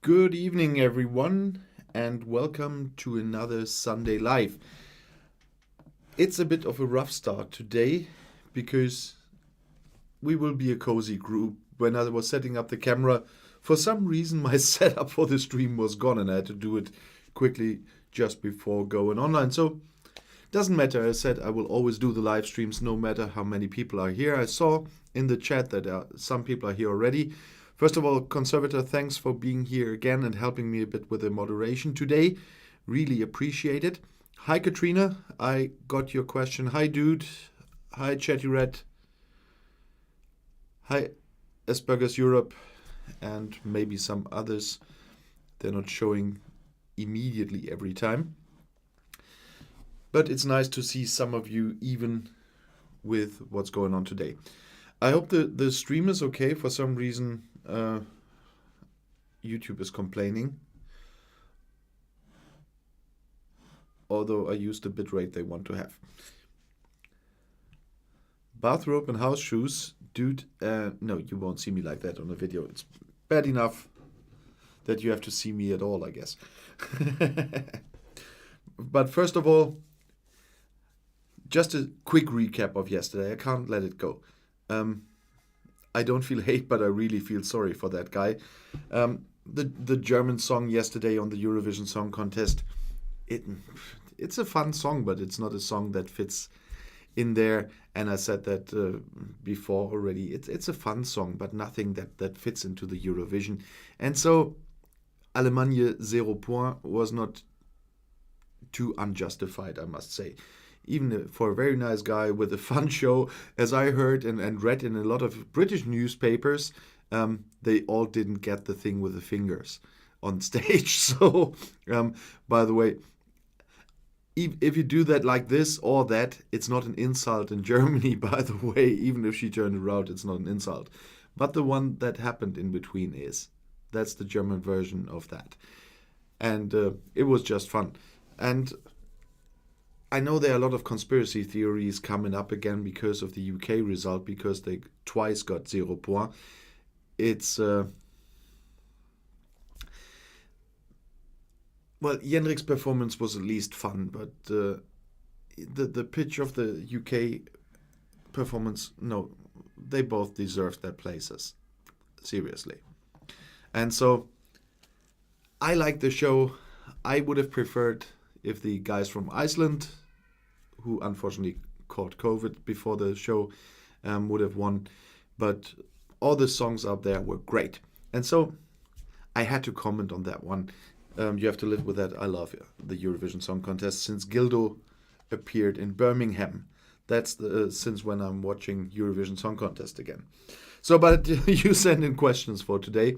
Good evening, everyone, and welcome to another Sunday Live. It's a bit of a rough start today because we will be a cozy group. When I was setting up the camera, for some reason my setup for the stream was gone and I had to do it quickly just before going online. So doesn't matter. I said I will always do the live streams no matter how many people are here. I saw in the chat that some people are here already. First of all, Conservator, thanks for being here again and helping me a bit with the moderation today. Really appreciate it. Hi, Katrina. I got your question. Hi, dude. Hi, Chatty Red. Hi, Asperger's Europe, and maybe some others. They're not showing immediately every time. But it's nice to see some of you even with what's going on today. I hope the stream is okay. For some reason, YouTube is complaining. Although I used the bitrate they want to have. Bathrobe and house shoes. Dude, no, you won't see me like that on the video. It's bad enough that you have to see me at all, I guess. But first of all, just a quick recap of yesterday. I can't let it go. I don't feel hate, but I really feel sorry for that guy. The German song yesterday on the Eurovision Song Contest, it's a fun song, but it's not a song that fits in there. And I said that before already. It's a fun song, but nothing that fits into the Eurovision. And so Allemagne 0 point was not too unjustified, I must say. Even for a very nice guy with a fun show, as I heard and read in a lot of British newspapers, they all didn't get the thing with the fingers on stage. So, by the way, if you do that like this or that, it's not an insult in Germany, by the way. Even if she turned around, it's not an insult. But the one that happened in between is. That's the German version of that. And it was just fun. And I know there are a lot of conspiracy theories coming up again because of the UK result, because they twice got 0 point. It's, well, Jenrik's performance was at least fun, but the pitch of the UK performance, no, they both deserved their places. Seriously. And so, I like the show. I would have preferred if the guys from Iceland, who unfortunately caught COVID before the show, would have won. But all the songs out there were great. And so I had to comment on that one. You have to live with that. I love the Eurovision Song Contest since Gildo appeared in Birmingham. That's since when I'm watching Eurovision Song Contest again. So, but you send in questions for today.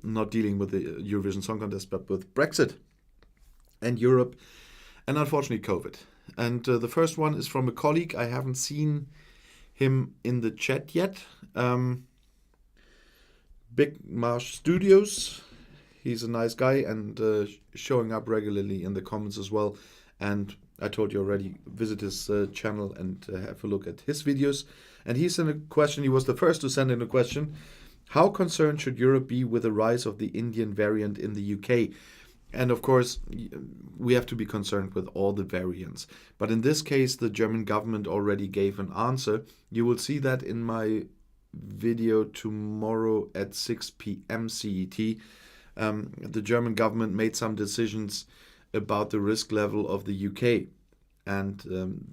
Not dealing with the Eurovision Song Contest, but with Brexit and Europe, and unfortunately COVID. And the first one is from a colleague. I haven't seen him in the chat yet. Big Marsh Studios. He's a nice guy and showing up regularly in the comments as well. And I told you already, visit his channel and have a look at his videos. And he sent a question. He was the first to send in a question. How concerned should Europe be with the rise of the Indian variant in the UK? And of course, we have to be concerned with all the variants. But in this case, the German government already gave an answer. You will see that in my video tomorrow at 6 p.m. CET. The German government made some decisions about the risk level of the UK. And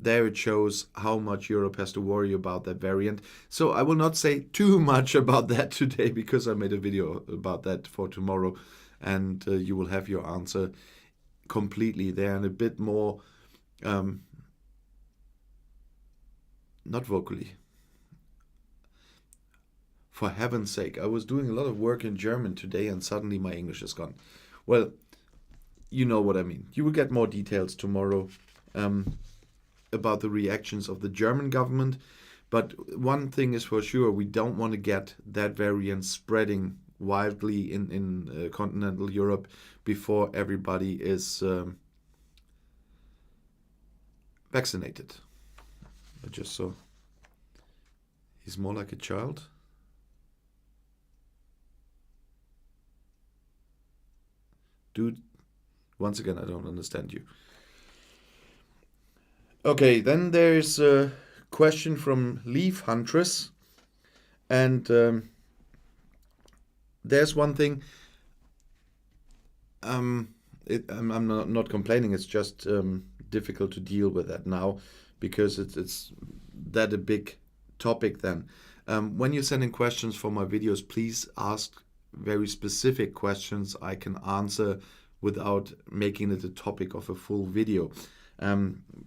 there it shows how much Europe has to worry about that variant. So I will not say too much about that today because I made a video about that for tomorrow. And you will have your answer completely there and a bit more, not vocally. For heaven's sake, I was doing a lot of work in German today and suddenly my English is gone. Well, you know what I mean. You will get more details tomorrow about the reactions of the German government. But one thing is for sure, we don't want to get that variant spreading wildly in continental Europe before everybody is vaccinated. I just saw he's more like a child. Dude, once again, I don't understand you. Okay, then there's a question from Leaf Huntress. And there's one thing. I'm not complaining. It's just difficult to deal with that now because it's that a big topic then. When you're sending questions for my videos, please ask very specific questions I can answer without making it a topic of a full video.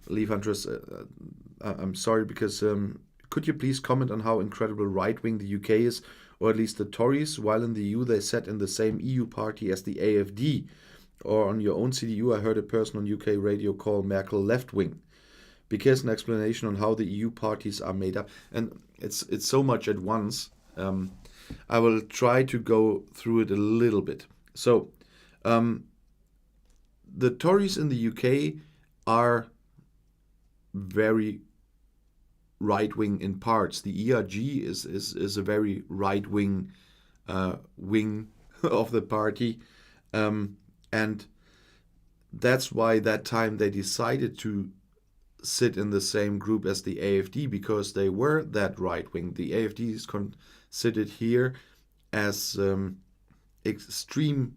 Leaf Huntress, I'm sorry because could you please comment on how incredible right-wing the UK is, or at least the Tories, while in the EU they sat in the same EU party as the AFD? Or on your own CDU, I heard a person on UK radio call Merkel left-wing. Because an explanation on how the EU parties are made up. And it's so much at once. I will try to go through it a little bit. So, the Tories in the UK are very right-wing in parts. The ERG is a very right-wing wing of the party. And that's why that time they decided to sit in the same group as the AFD, because they were that right-wing. The AFD is considered here as extreme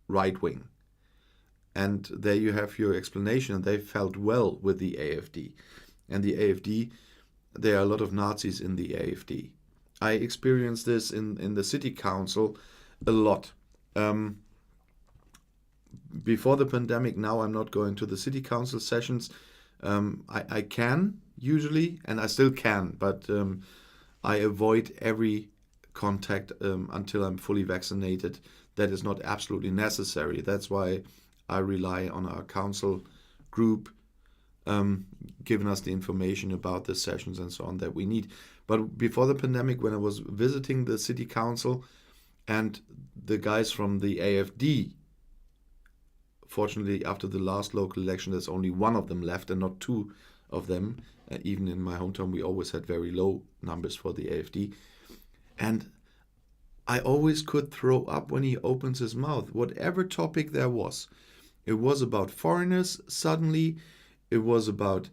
right-wing. And there you have your explanation. They felt well with the AFD. And the AFD, there are a lot of Nazis in the AFD. I experienced this in the city council a lot. Before the pandemic, now I'm not going to the city council sessions. I can usually, and I still can, but I avoid every contact until I'm fully vaccinated. That is not absolutely necessary. That's why I rely on our council group giving us the information about the sessions and so on that we need. But before the pandemic, when I was visiting the city council and the guys from the AFD, fortunately, after the last local election, there's only one of them left and not two of them. Even in my hometown, we always had very low numbers for the AFD. And I always could throw up when he opens his mouth, whatever topic there was. It was about foreigners, suddenly it was about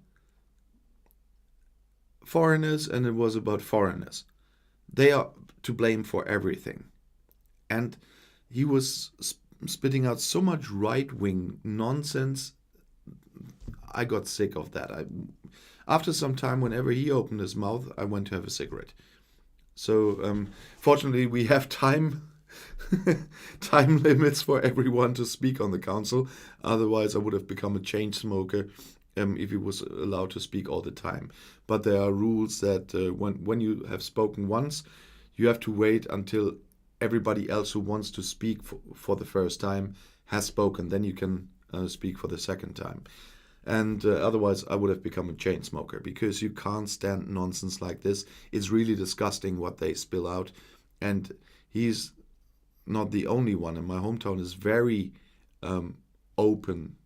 foreigners, and it was about foreigners. They are to blame for everything. And he was spitting out so much right-wing nonsense. I got sick of that. After some time, whenever he opened his mouth, I went to have a cigarette. So fortunately, we have time limits for everyone to speak on the council. Otherwise, I would have become a chain smoker if he was allowed to speak all the time. But there are rules that when you have spoken once, you have to wait until everybody else who wants to speak for the first time has spoken. Then you can speak for the second time. And otherwise, I would have become a chain smoker, because you can't stand nonsense like this. It's really disgusting what they spill out. And he's not the only one. And my hometown is very open,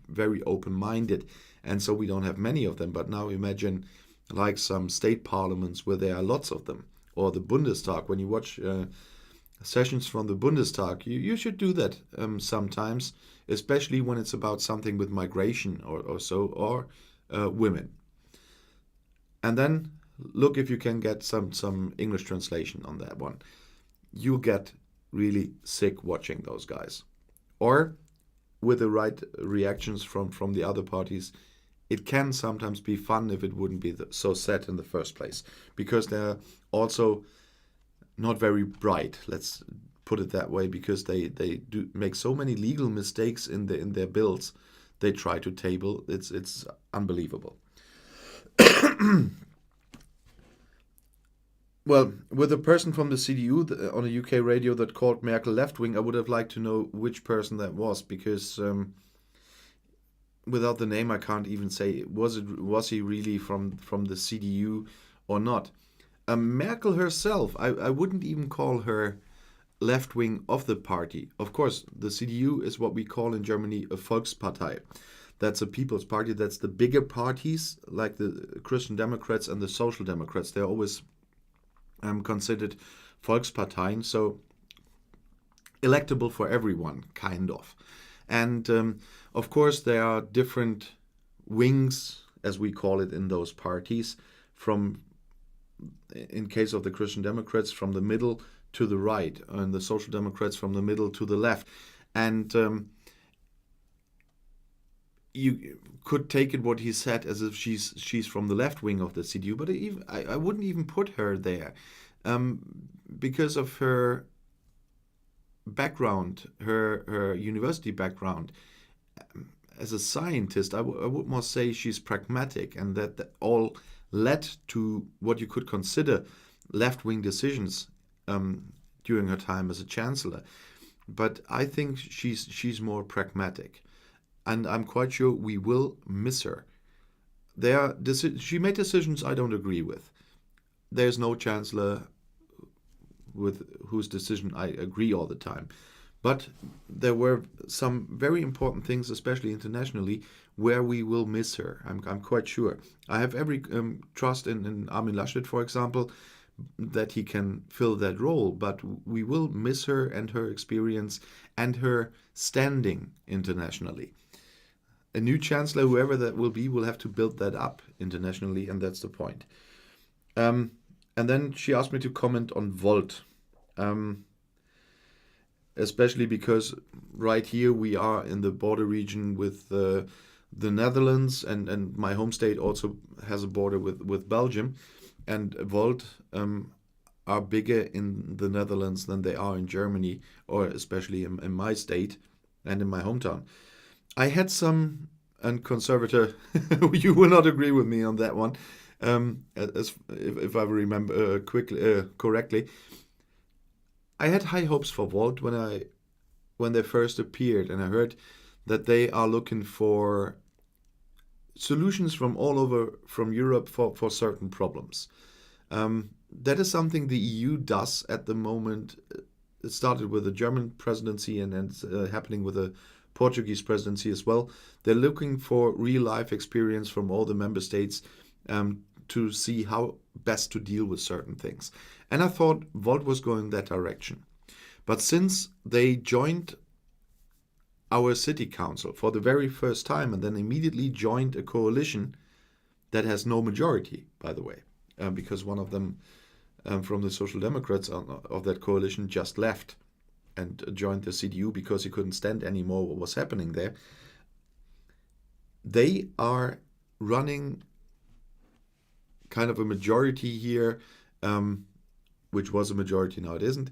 very open-minded. And so we don't have many of them. But now imagine like some state parliaments where there are lots of them. Or the Bundestag. When you watch sessions from the Bundestag, you should do that sometimes, especially when it's about something with migration or so, or women. And then look if you can get some English translation on that one. You get really sick watching those guys. Or with the right reactions from the other parties, it can sometimes be fun if it wouldn't be so sad in the first place, because they're also not very bright, let's put it that way, because they do make so many legal mistakes in their bills they try to table. It's unbelievable. Well, with a person from the CDU on a UK radio that called Merkel left-wing, I would have liked to know which person that was, because without the name I can't even say was he really from the CDU or not. Merkel herself, I wouldn't even call her left-wing of the party. Of course, the CDU is what we call in Germany a Volkspartei. That's a people's party. That's the bigger parties, like the Christian Democrats and the Social Democrats. They're always considered Volksparteien. So electable for everyone, kind of. And of course, there are different wings, as we call it, in those parties, from, in case of the Christian Democrats, from the middle to the right, and the Social Democrats from the middle to the left. And you could take it what he said as if she's from the left wing of the CDU, but I wouldn't even put her there, because of her background, her university background. As a scientist, I would more say she's pragmatic, and that all led to what you could consider left-wing decisions during her time as a chancellor. But I think she's more pragmatic, and I'm quite sure we will miss her. She made decisions I don't agree with. There's no chancellor with whose decision I agree all the time. But there were some very important things, especially internationally, where we will miss her. I'm quite sure. I have every trust in Armin Laschet, for example, that he can fill that role. But we will miss her and her experience and her standing internationally. A new chancellor, whoever that will be, will have to build that up internationally, and that's the point. And then she asked me to comment on Volt. Especially because right here we are in the border region with the Netherlands, and my home state also has a border with Belgium, and Volt are bigger in the Netherlands than they are in Germany, or especially in my state and in my hometown. I had some, and conservator, you will not agree with me on that one, if I remember correctly. I had high hopes for Volt when they first appeared, and I heard that they are looking for solutions from all over from Europe for certain problems. That is something the EU does at the moment. It started with the German presidency, and it's happening with the Portuguese presidency as well. They're looking for real-life experience from all the member states to see how best to deal with certain things. And I thought Volt was going that direction. But since they joined our city council for the very first time, and then immediately joined a coalition that has no majority, by the way, because one of them from the Social Democrats of that coalition just left and joined the CDU because he couldn't stand anymore what was happening there. They are running kind of a majority here, which was a majority, now it isn't,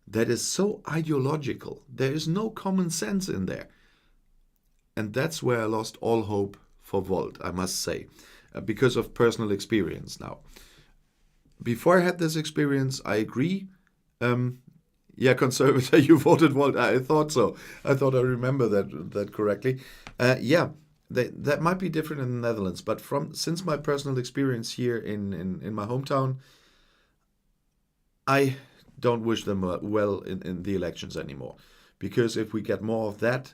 that is so ideological. There is no common sense in there. And that's where I lost all hope for Volt, I must say, because of personal experience now. Before I had this experience, I agree. Yeah, conservator, you voted Volt. I thought so. I thought I remember that correctly. Yeah, that might be different in the Netherlands, but since my personal experience here in my hometown, I don't wish them well in the elections anymore. Because if we get more of that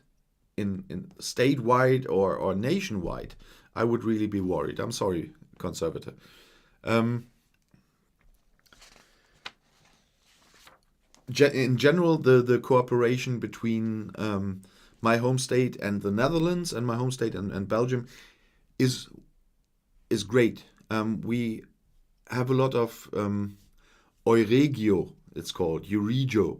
in statewide or nationwide, I would really be worried. I'm sorry, conservator. In general, the cooperation between my home state and the Netherlands and my home state and Belgium is great. We have a lot of Euregio, it's called, Euregio.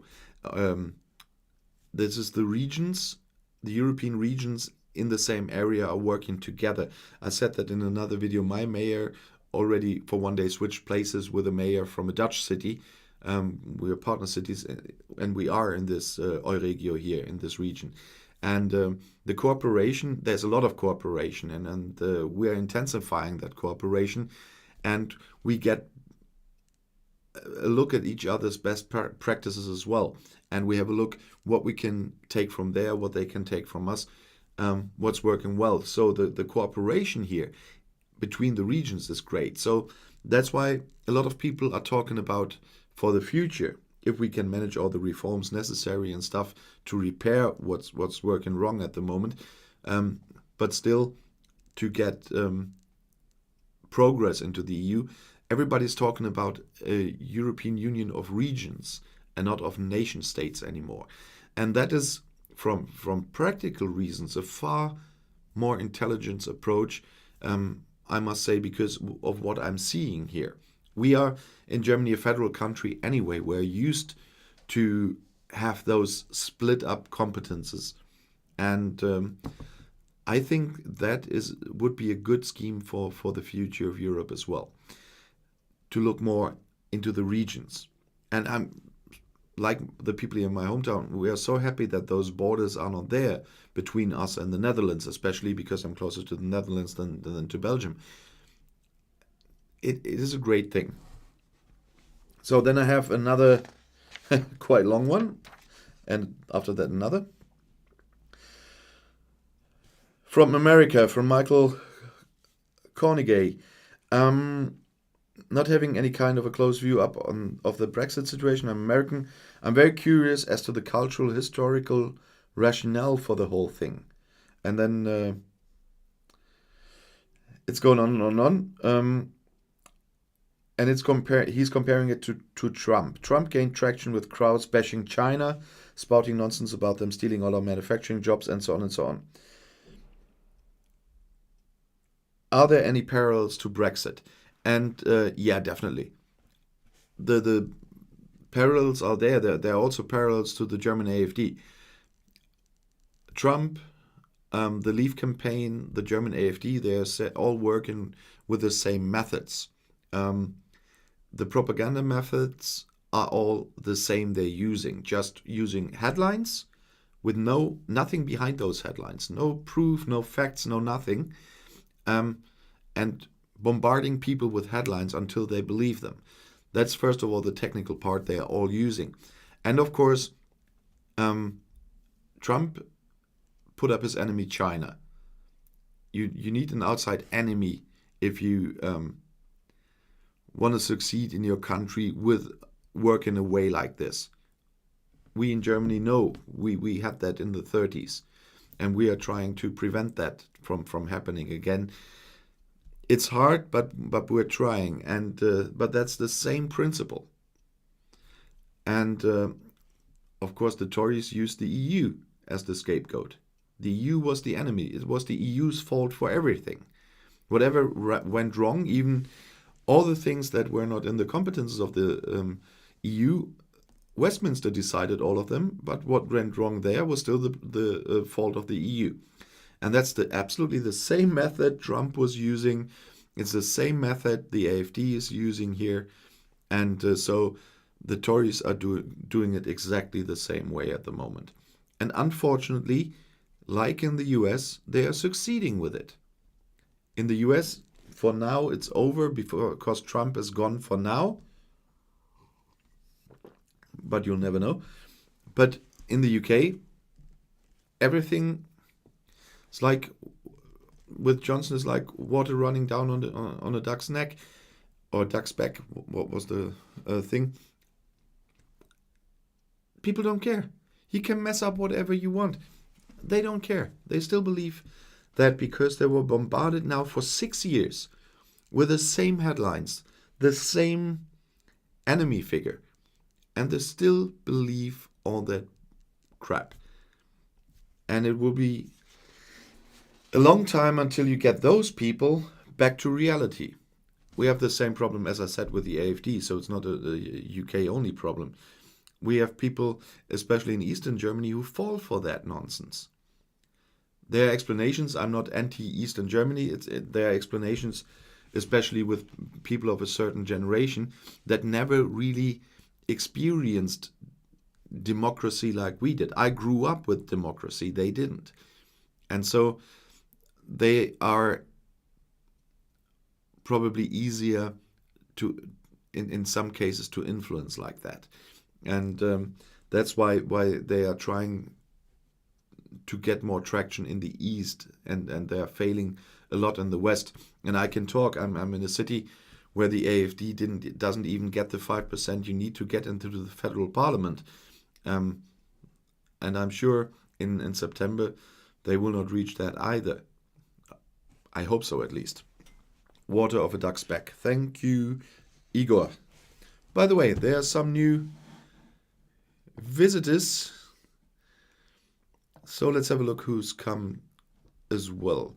This is the regions, the European regions in the same area are working together. I said that in another video. My mayor already for one day switched places with a mayor from a Dutch city. We are partner cities, and we are in this Euregio here, in this region. And the cooperation, there's a lot of cooperation, and we're intensifying that cooperation, and we get a look at each other's best practices as well. And we have a look what we can take from there, what they can take from us, what's working well. So the cooperation here between the regions is great. So that's why a lot of people are talking about, for the future, if we can manage all the reforms necessary and stuff to repair what's working wrong at the moment, but still to get progress into the EU. Everybody's talking about a European Union of regions and not of nation states anymore. And that is, from practical reasons, a far more intelligent approach, I must say, because of what I'm seeing here. We are, in Germany, a federal country anyway. We're used to have those split up competences. And I think that would be a good scheme for the future of Europe as well, to look more into the regions. And I'm like the people in my hometown, we are so happy that those borders are not there between us and the Netherlands, especially because I'm closer to the Netherlands than to Belgium. It is a great thing. So then I have another quite long one, and after that another. From America, from Michael Cornegay. Not having any kind of a close view of the Brexit situation. I'm American. I'm very curious as to the cultural, historical rationale for the whole thing. And then it's going on and on. And he's comparing it to Trump. Trump gained traction with crowds bashing China, spouting nonsense about them stealing all our manufacturing jobs, and so on and so on. Are there any parallels to Brexit? And yeah, definitely. The parallels are there. There are also parallels to the German AfD. Trump, the Leave campaign, the German AfD, they're all working with the same methods. The propaganda methods are all the same they're using, just using headlines with nothing behind those headlines. No proof, no facts, no nothing. And bombarding people with headlines until they believe them. That's first of all the technical part they are all using. And of course, Trump put up his enemy China. You need an outside enemy if you want to succeed in your country with work in a way like this. We in Germany know we had that in the 30s, and we are trying to prevent that from happening again. It's hard, but we're trying, and but that's the same principle. And of course, the Tories used the EU as the scapegoat. The EU was the enemy. It was the EU's fault for everything. Whatever went wrong, even all the things that were not in the competences of the EU, Westminster decided all of them. But what went wrong there was still the fault of the EU. And that's absolutely the same method Trump was using. It's the same method the AfD is using here. And so the Tories are doing it exactly the same way at the moment. And unfortunately, like in the US, they are succeeding with it. In the US, for now, it's over because Trump is gone for now. But you'll never know. But in the UK, everything... It's like with Johnson, it's like water running down on a duck's neck or duck's back. What was the thing? People don't care. He can mess up whatever you want. They don't care. They still believe that because they were bombarded now for 6 years with the same headlines, the same enemy figure, and they still believe all that crap. And it will be a long time until you get those people back to reality. We have the same problem, as I said, with the AfD, so it's not a UK only problem. We have people, especially in Eastern Germany, who fall for that nonsense. There are explanations. I'm not anti-Eastern Germany. There are explanations, especially with people of a certain generation that never really experienced democracy like we did. I grew up with democracy. They didn't. And so they are probably easier to, in some cases, to influence like that. And that's why they are trying to get more traction in the East, and they are failing a lot in the West. And I can talk, I'm in a city where the AfD doesn't even get the 5% you need to get into the federal parliament. And I'm sure in September they will not reach that either. I hope so, at least. Water of a duck's back. Thank you, Igor. By the way, there are some new visitors So let's have a look who's come as well.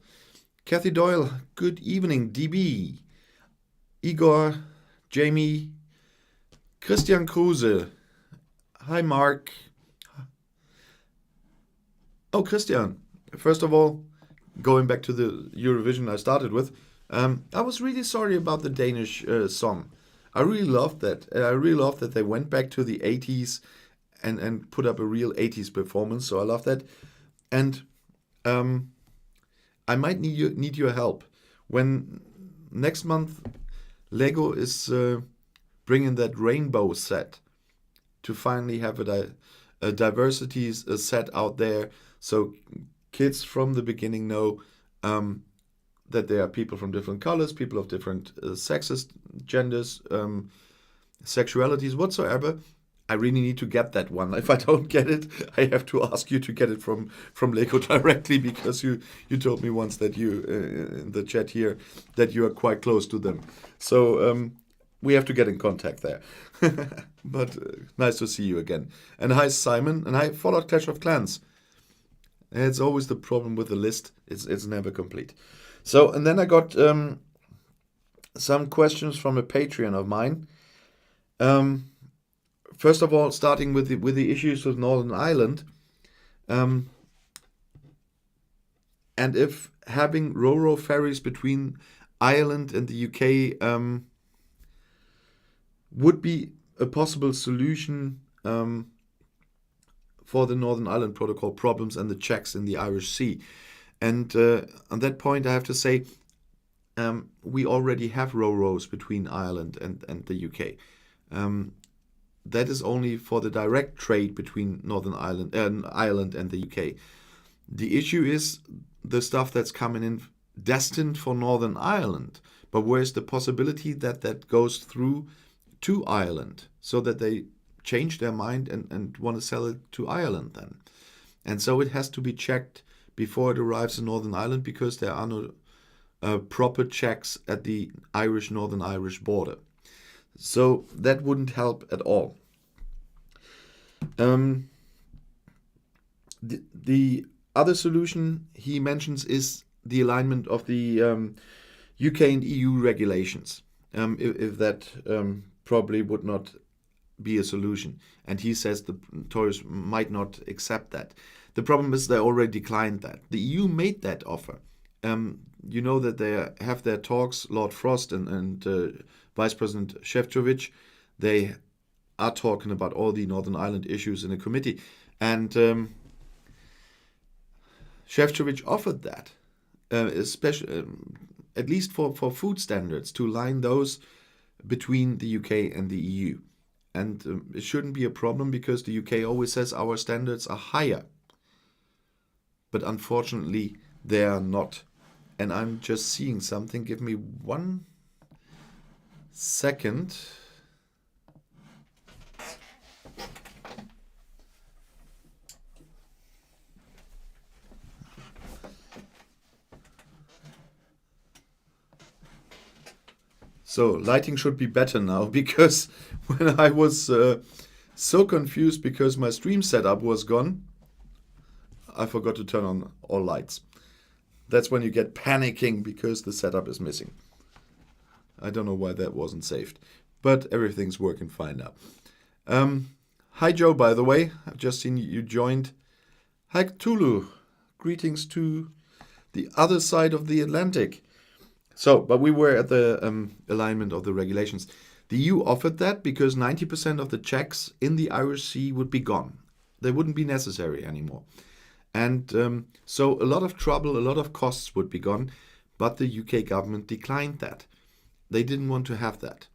Kathy Doyle, good evening. DB, Igor, Jamie, Christian Kruse. Hi, Mark. Oh, Christian. First of all, going back to the Eurovision I started with, I was really sorry about the Danish song. I really loved that. I really loved that they went back to the 80s and put up a real 80s performance. So I love that. And I might need your help. When next month Lego is bringing that rainbow set to finally have a diversity set out there, so kids from the beginning know that there are people from different colors, people of different sexes, genders, sexualities, whatsoever. I really need to get that one. If I don't get it, I have to ask you to get it from Lego directly, because you told me once that you in the chat here that you are quite close to them. So we have to get in contact there. But nice to see you again. And hi Simon, and I followed Clash of Clans. It's always the problem with the list; it's never complete. So, and then I got some questions from a Patreon of mine. First of all, starting with the issues with Northern Ireland, and if having ro-ro ferries between Ireland and the UK would be a possible solution for the Northern Ireland Protocol problems and the checks in the Irish Sea. And on that point, I have to say, we already have ro-ros between Ireland and the UK. That is only for the direct trade between Northern Ireland and the UK. The issue is the stuff that's coming in destined for Northern Ireland, but where's the possibility that that goes through to Ireland, so that they change their mind and want to sell it to Ireland then? And so it has to be checked before it arrives in Northern Ireland, because there are no proper checks at the Northern Irish border. So that wouldn't help at all. The other solution he mentions is the alignment of the UK and EU regulations. If that probably would not be a solution. And he says the Tories might not accept that. The problem is they already declined that. The EU made that offer. You know that they have their talks, Lord Frost and Vice President Šefčovič. They are talking about all the Northern Ireland issues in a committee. And Šefčovič offered that, especially, at least for food standards, to line those between the UK and the EU. And it shouldn't be a problem, because the UK always says our standards are higher. But unfortunately, they are not. And I'm just seeing something. Give me 1 second. So lighting should be better now, because when I was so confused because my stream setup was gone, I forgot to turn on all lights. That's when you get panicking because the setup is missing. I don't know why that wasn't saved, but everything's working fine now. Hi Joe, by the way, I've just seen you joined. Hi Tulu, greetings to the other side of the Atlantic. So, but we were at the alignment of the regulations. The EU offered that because 90% of the checks in the Irish Sea would be gone. They wouldn't be necessary anymore. And so a lot of trouble, a lot of costs would be gone, but the UK government declined that. They didn't want to have that.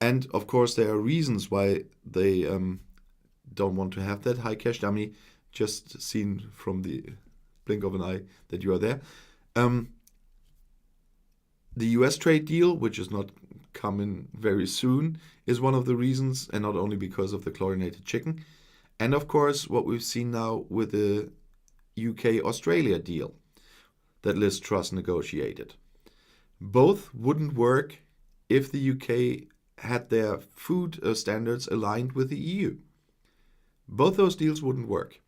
And of course, there are reasons why they don't want to have that. Hi, Cash Dummy, just seen from the blink of an eye that you are there. The US trade deal, which is not coming very soon, is one of the reasons, and not only because of the chlorinated chicken. And of course, what we've seen now with the UK-Australia deal that Liz Truss negotiated. Both wouldn't work if the UK had their food standards aligned with the EU. Both those deals wouldn't work.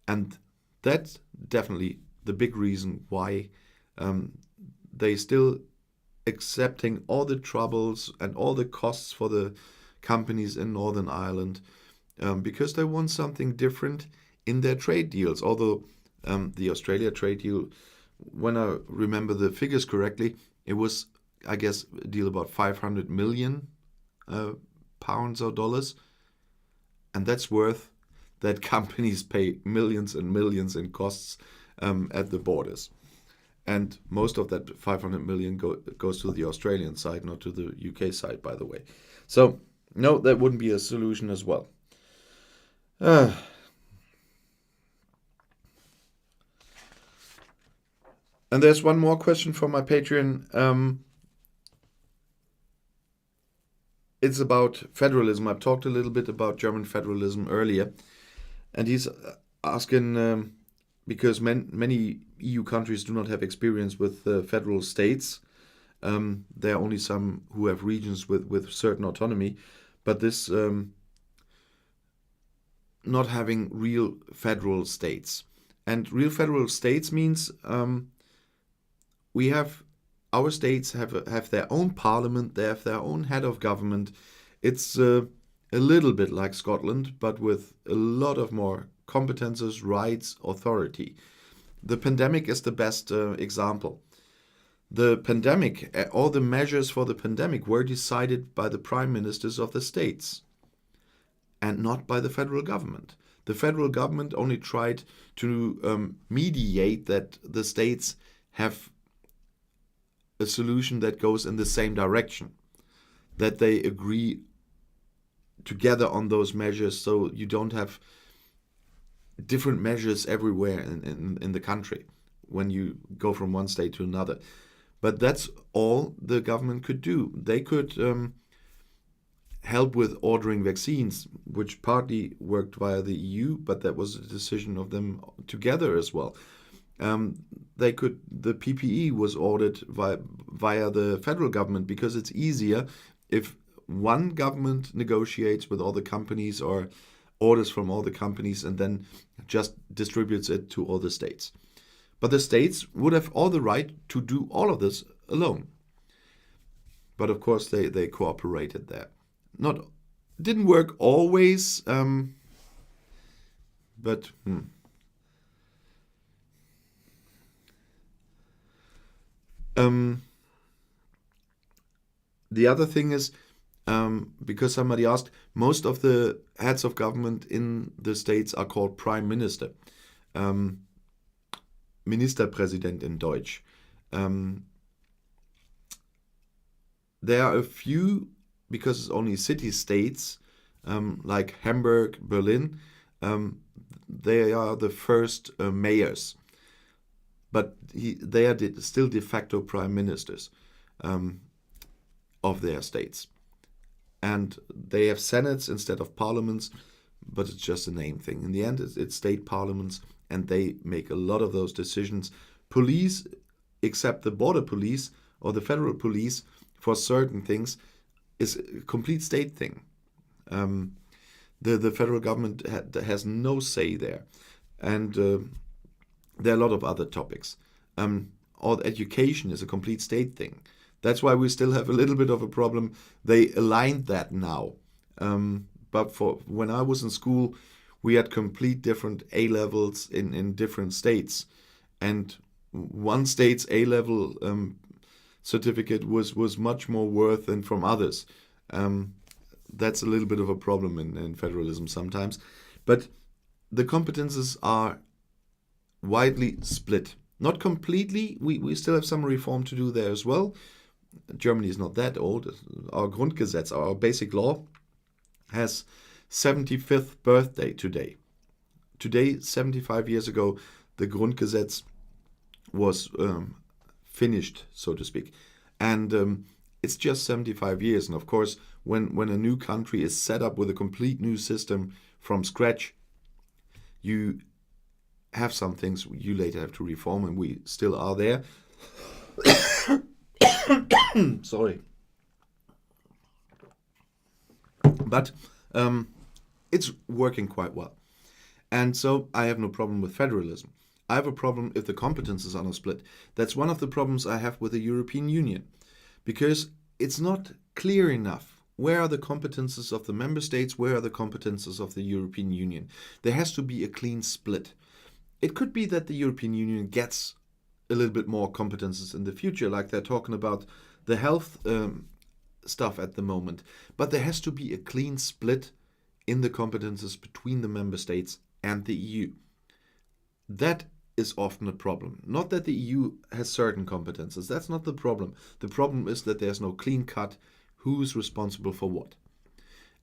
And that's definitely the big reason why they still accepting all the troubles and all the costs for the companies in Northern Ireland, because they want something different in their trade deals. Although the Australia trade deal, when I remember the figures correctly, it was, I guess, a deal about 500 million pounds or dollars. And that's worth that companies pay millions and millions in costs at the borders. And most of that 500 million goes to the Australian side, not to the UK side, by the way. So, no, that wouldn't be a solution as well. And there's one more question from my Patreon. It's about federalism. I've talked a little bit about German federalism earlier. And he's asking, because many EU countries do not have experience with federal states. There are only some who have regions with certain autonomy. But this not having real federal states. And real federal states means we have our states have their own parliament, they have their own head of government. It's a little bit like Scotland, but with a lot of more competences, rights, authority. The pandemic is the best example. The pandemic, all the measures for the pandemic were decided by the prime ministers of the states and not by the federal government. The federal government only tried to mediate that the states have a solution that goes in the same direction, that they agree together on those measures, so you don't have different measures everywhere in the country when you go from one state to another. But that's all the government could do. They could help with ordering vaccines, which partly worked via the EU, but that was a decision of them together as well. The PPE was ordered via the federal government, because it's easier if one government negotiates with all the companies or orders from all the companies and then just distributes it to all the states. But the states would have all the right to do all of this alone. But of course they cooperated there. Didn't work always, but the other thing is, because somebody asked, most of the heads of government in the states are called prime minister. Ministerpräsident in Deutsch. There are a few, because it's only city-states, like Hamburg, Berlin, they are the first mayors. But they are still de facto prime ministers of their states. And they have senates instead of parliaments, but it's just a name thing. In the end, it's state parliaments, and they make a lot of those decisions. Police, except the border police or the federal police, for certain things, is a complete state thing. The federal government has no say there. And there are a lot of other topics. All education is a complete state thing. That's why we still have a little bit of a problem. They aligned that now. But for when I was in school, we had complete different A levels in different states. And one state's A level certificate was much more worth than from others. That's a little bit of a problem in federalism sometimes. But the competences are widely split. Not completely. We still have some reform to do there as well. Germany is not that old. Our Grundgesetz, our basic law, has 75th birthday today. Today, 75 years ago, the Grundgesetz was finished, so to speak. And it's just 75 years. And of course, when a new country is set up with a complete new system from scratch, you have some things you later have to reform, and we still are there. Sorry. But it's working quite well. And so I have no problem with federalism. I have a problem if the competences are not split. That's one of the problems I have with the European Union, because it's not clear enough. Where are the competences of the member states? Where are the competences of the European Union? There has to be a clean split. It could be that the European Union gets a little bit more competences in the future, like they're talking about the health stuff at the moment. But there has to be a clean split in the competences between the member states and the EU. That is often a problem. Not that the EU has certain competences. That's not the problem. The problem is that there's no clean cut who's responsible for what.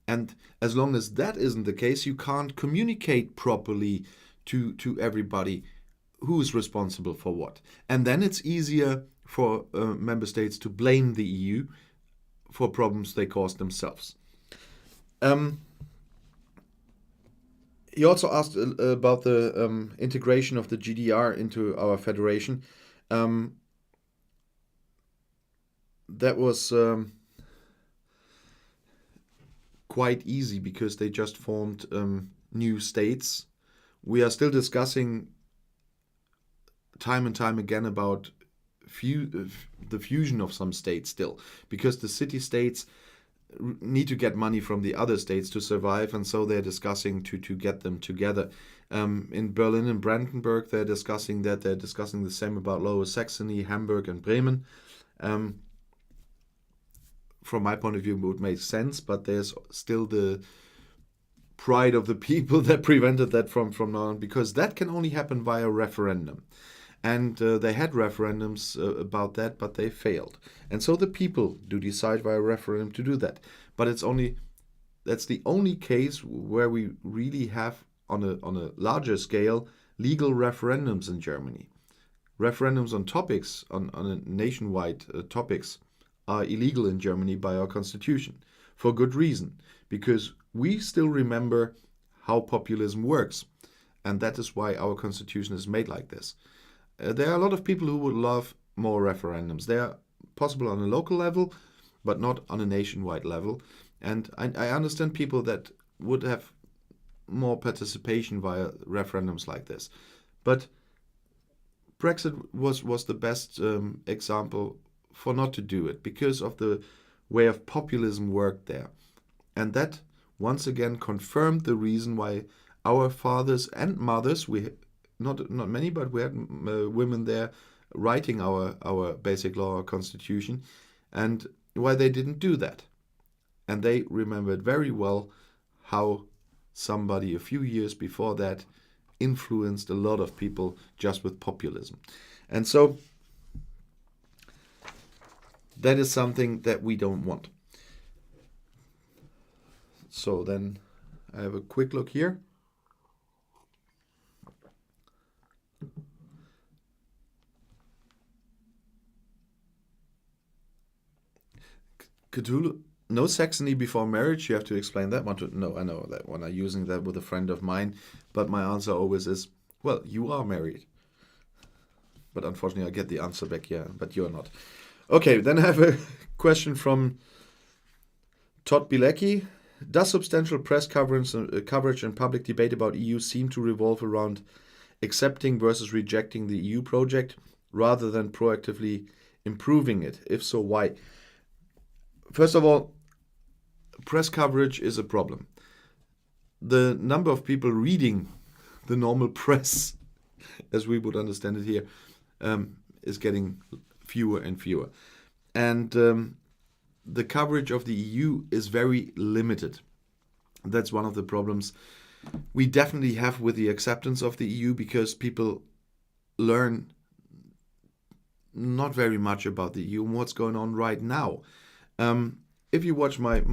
And as long as that isn't the case, you can't communicate properly to everybody who's responsible for what. And then it's easier for member states to blame the EU for problems they caused themselves. He also asked about the integration of the GDR into our federation. That was quite easy because they just formed new states. We are still discussing time and time again about the fusion of some states still, because the city-states need to get money from the other states to survive, and so they're discussing to get them together. In Berlin and Brandenburg, they're discussing the same about Lower Saxony, Hamburg, and Bremen. From my point of view, it would make sense, but there's still the pride of the people that prevented that from now on, because that can only happen via referendum. And they had referendums about that, but they failed. And so the people do decide via referendum to do that. But that's the only case where we really have, on a larger scale, legal referendums in Germany. Referendums on topics, on a nationwide topics, are illegal in Germany by our constitution, for good reason, because we still remember how populism works, and that is why our constitution is made like this. There are a lot of people who would love more referendums. They are possible on a local level, but not on a nationwide level. And I understand people that would have more participation via referendums like this. But Brexit was the best example for not to do it, because of the way of populism worked there. And that once again confirmed the reason why our fathers and mothers, not many, but we had women there writing our basic law, our constitution, and why they didn't do that. And they remembered very well how somebody a few years before that influenced a lot of people just with populism. And so that is something that we don't want. So then I have a quick look here. Cthulhu, no Saxony before marriage. You have to explain that one. No, I know that one. I'm using that with a friend of mine, but my answer always is, well, you are married. But unfortunately, I get the answer back, yeah, but you're not. Okay, then I have a question from Todd Bilecki. Does substantial press coverage and public debate about EU seem to revolve around accepting versus rejecting the EU project rather than proactively improving it? If so, why? First of all, press coverage is a problem. The number of people reading the normal press, as we would understand it here, is getting fewer and fewer. And the coverage of the EU is very limited. That's one of the problems we definitely have with the acceptance of the EU, because people learn not very much about the EU and what's going on right now. If you watch my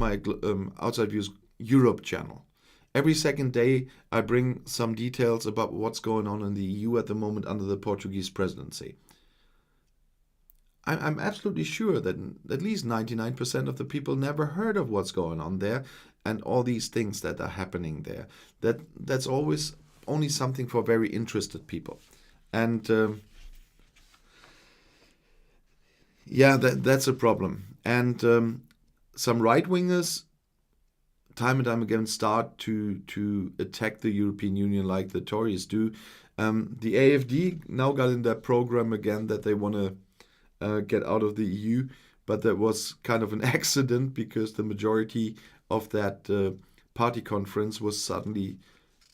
Outside Views Europe channel, every second day I bring some details about what's going on in the EU at the moment under the Portuguese presidency. I'm absolutely sure that at least 99% of the people never heard of what's going on there and all these things that are happening there. That's always only something for very interested people. And yeah, that's a problem. And some right-wingers time and time again start to attack the European Union like the Tories do. The AfD now got in their program again that they want to get out of the EU, but that was kind of an accident because the majority of that party conference was suddenly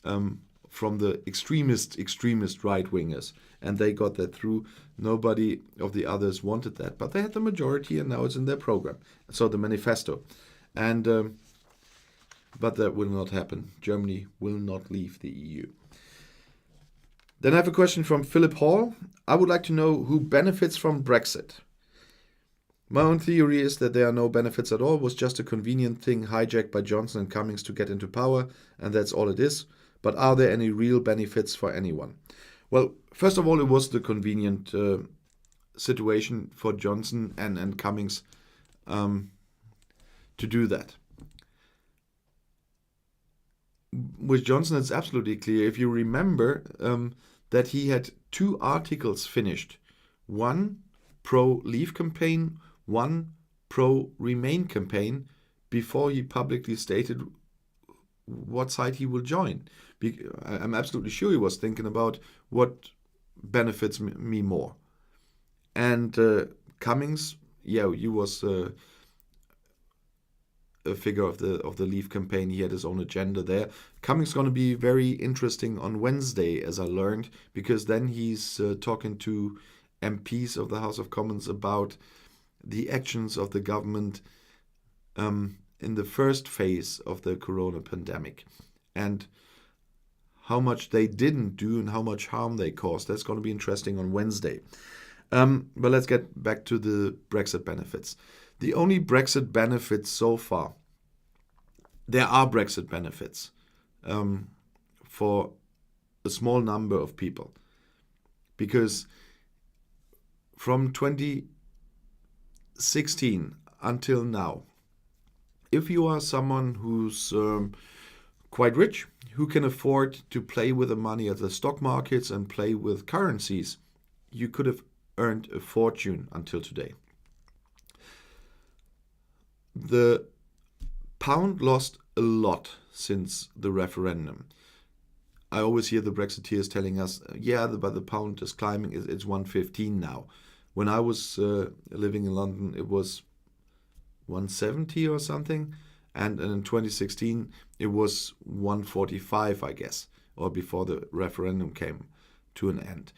from the extremist right-wingers, and they got that through. Nobody of the others wanted that, but they had the majority, and now it's in their program, so the manifesto. And but that will not happen. Germany will not leave the EU. Then I have a question from Philip Hall. I would like to know who benefits from Brexit. My own theory is that there are no benefits at all. It was just a convenient thing hijacked by Johnson and Cummings to get into power, and that's all it is. But are there any real benefits for anyone? Well, first of all, it was the convenient situation for Johnson and Cummings to do that. With Johnson, it's absolutely clear. If you remember that he had 2 articles finished, one pro-Leave campaign, one pro-Remain campaign, before he publicly stated what side he will join. I'm absolutely sure he was thinking about what benefits me more. And Cummings, yeah, he was a figure of the Leave campaign. He had his own agenda there. Cummings is going to be very interesting on Wednesday, as I learned, because then he's talking to MPs of the House of Commons about the actions of the government in the first phase of the corona pandemic and how much they didn't do and how much harm they caused. That's going to be interesting on Wednesday. But let's get back to the Brexit benefits. The only Brexit benefits so far, there are Brexit benefits for a small number of people. Because from 2016 until now, if you are someone who's quite rich, who can afford to play with the money at the stock markets and play with currencies, you could have earned a fortune until today. The pound lost a lot since the referendum. I always hear the Brexiteers telling us, but the pound is climbing, it's 115 now. When I was living in London, it was 170 or something. And in 2016, it was 145, I guess, or before the referendum came to an end.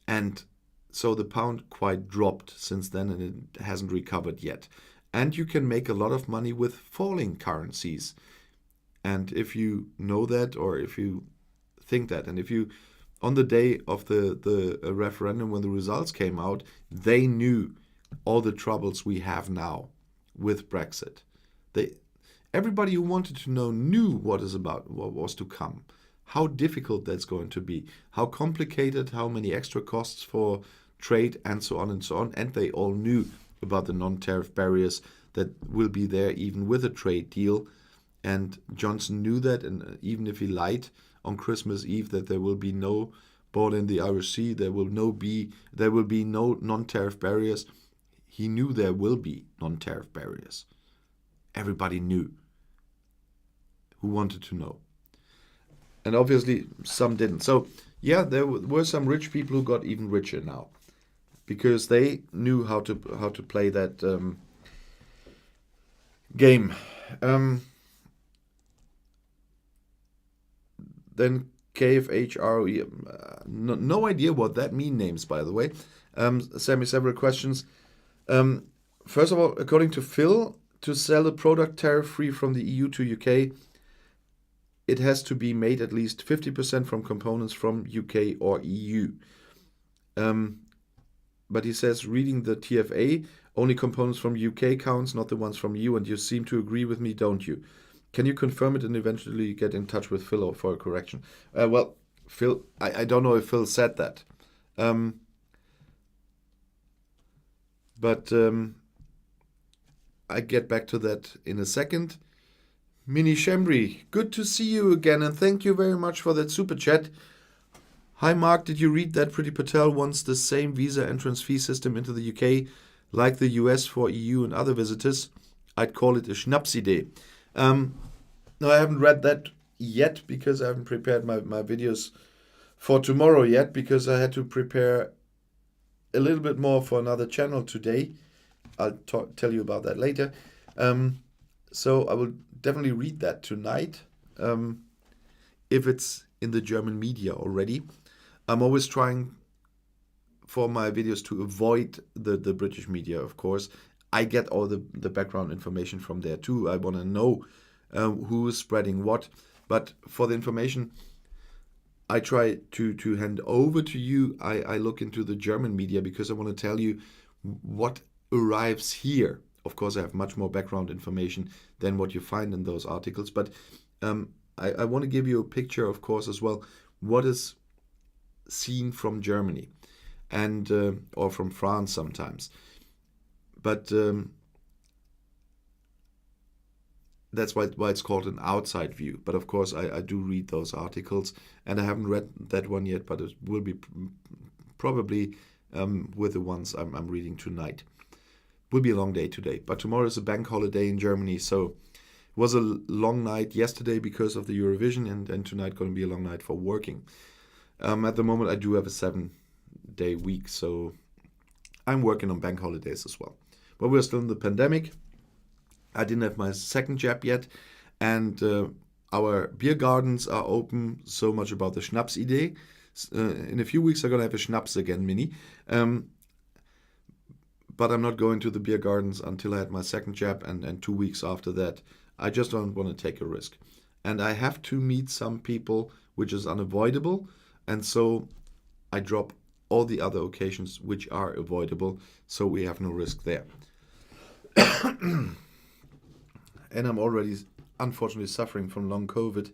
And so the pound quite dropped since then, and it hasn't recovered yet. And you can make a lot of money with falling currencies. And if you know that, or if you think that, and if you, on the day of the referendum, when the results came out, they knew all the troubles we have now with Brexit. Everybody who wanted to know knew what was to come, how difficult that's going to be, how complicated, how many extra costs for trade, and so on and so on. And they all knew about the non-tariff barriers that will be there even with a trade deal. And Johnson knew that, and even if he lied on Christmas Eve that there will be no border in the Irish Sea, there will be no non-tariff barriers, he knew there will be non-tariff barriers. Everybody knew who wanted to know. And obviously some didn't. So yeah, there were some rich people who got even richer now because they knew how to play that game. Then KFHROE, no idea what that mean names, by the way. Send me several questions. First of all, according to Phil, to sell a product tariff-free from the EU to UK, it has to be made at least 50% from components from UK or EU. But he says, reading the TFA, only components from UK counts, not the ones from EU, and you seem to agree with me, don't you? Can you confirm it and eventually get in touch with Phil for a correction? Well, Phil, I don't know if Phil said that. But I get back to that in a second. Mini Shembri, good to see you again, and thank you very much for that super chat. Hi Mark, did you read that Priti Patel wants the same visa entrance fee system into the UK like the US for EU and other visitors? I'd call it a Schnapsidee. No, I haven't read that yet because I haven't prepared my videos for tomorrow yet, because I had to prepare a little bit more for another channel today. I'll tell you about that later. So I will definitely read that tonight, if it's in the German media already. I'm always trying for my videos to avoid the British media, of course. I get all the background information from there too. I want to know who is spreading what. But for the information I try to hand over to you, I look into the German media, because I want to tell you what arrives here. Of course, I have much more background information than what you find in those articles. But I want to give you a picture, of course, as well, what is seen from Germany and or from France sometimes. But that's why it's called an outside view. But of course, I do read those articles, and I haven't read that one yet, but it will be probably with the ones I'm reading tonight. Will be a long day today, but tomorrow is a bank holiday in Germany, so it was a long night yesterday because of the Eurovision, and tonight going to be a long night for working. At the moment, I do have a 7-day week, so I'm working on bank holidays as well. But we're still in the pandemic. I didn't have my second jab yet, and our beer gardens are open. So much about the Schnapsidee. In a few weeks, I'm going to have a Schnaps again, mini. But I'm not going to the beer gardens until I had my second jab, and 2 weeks after that. I just don't want to take a risk. And I have to meet some people, which is unavoidable. And so I drop all the other occasions which are avoidable, so we have no risk there. And I'm already, unfortunately, suffering from long COVID.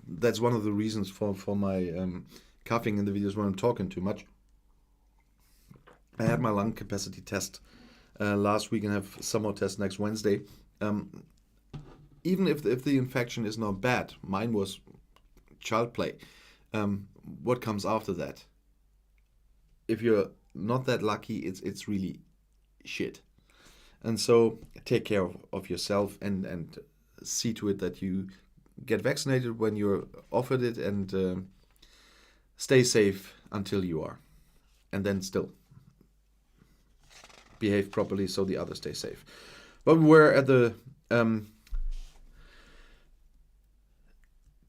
That's one of the reasons for my coughing in the videos when I'm talking too much. I had my lung capacity test last week and have some more tests next Wednesday. Even if the infection is not bad, mine was child play. What comes after that? If you're not that lucky, it's really shit. And so take care of yourself and see to it that you get vaccinated when you're offered it, and stay safe until you are. And then still behave properly so the others stay safe. But we're at the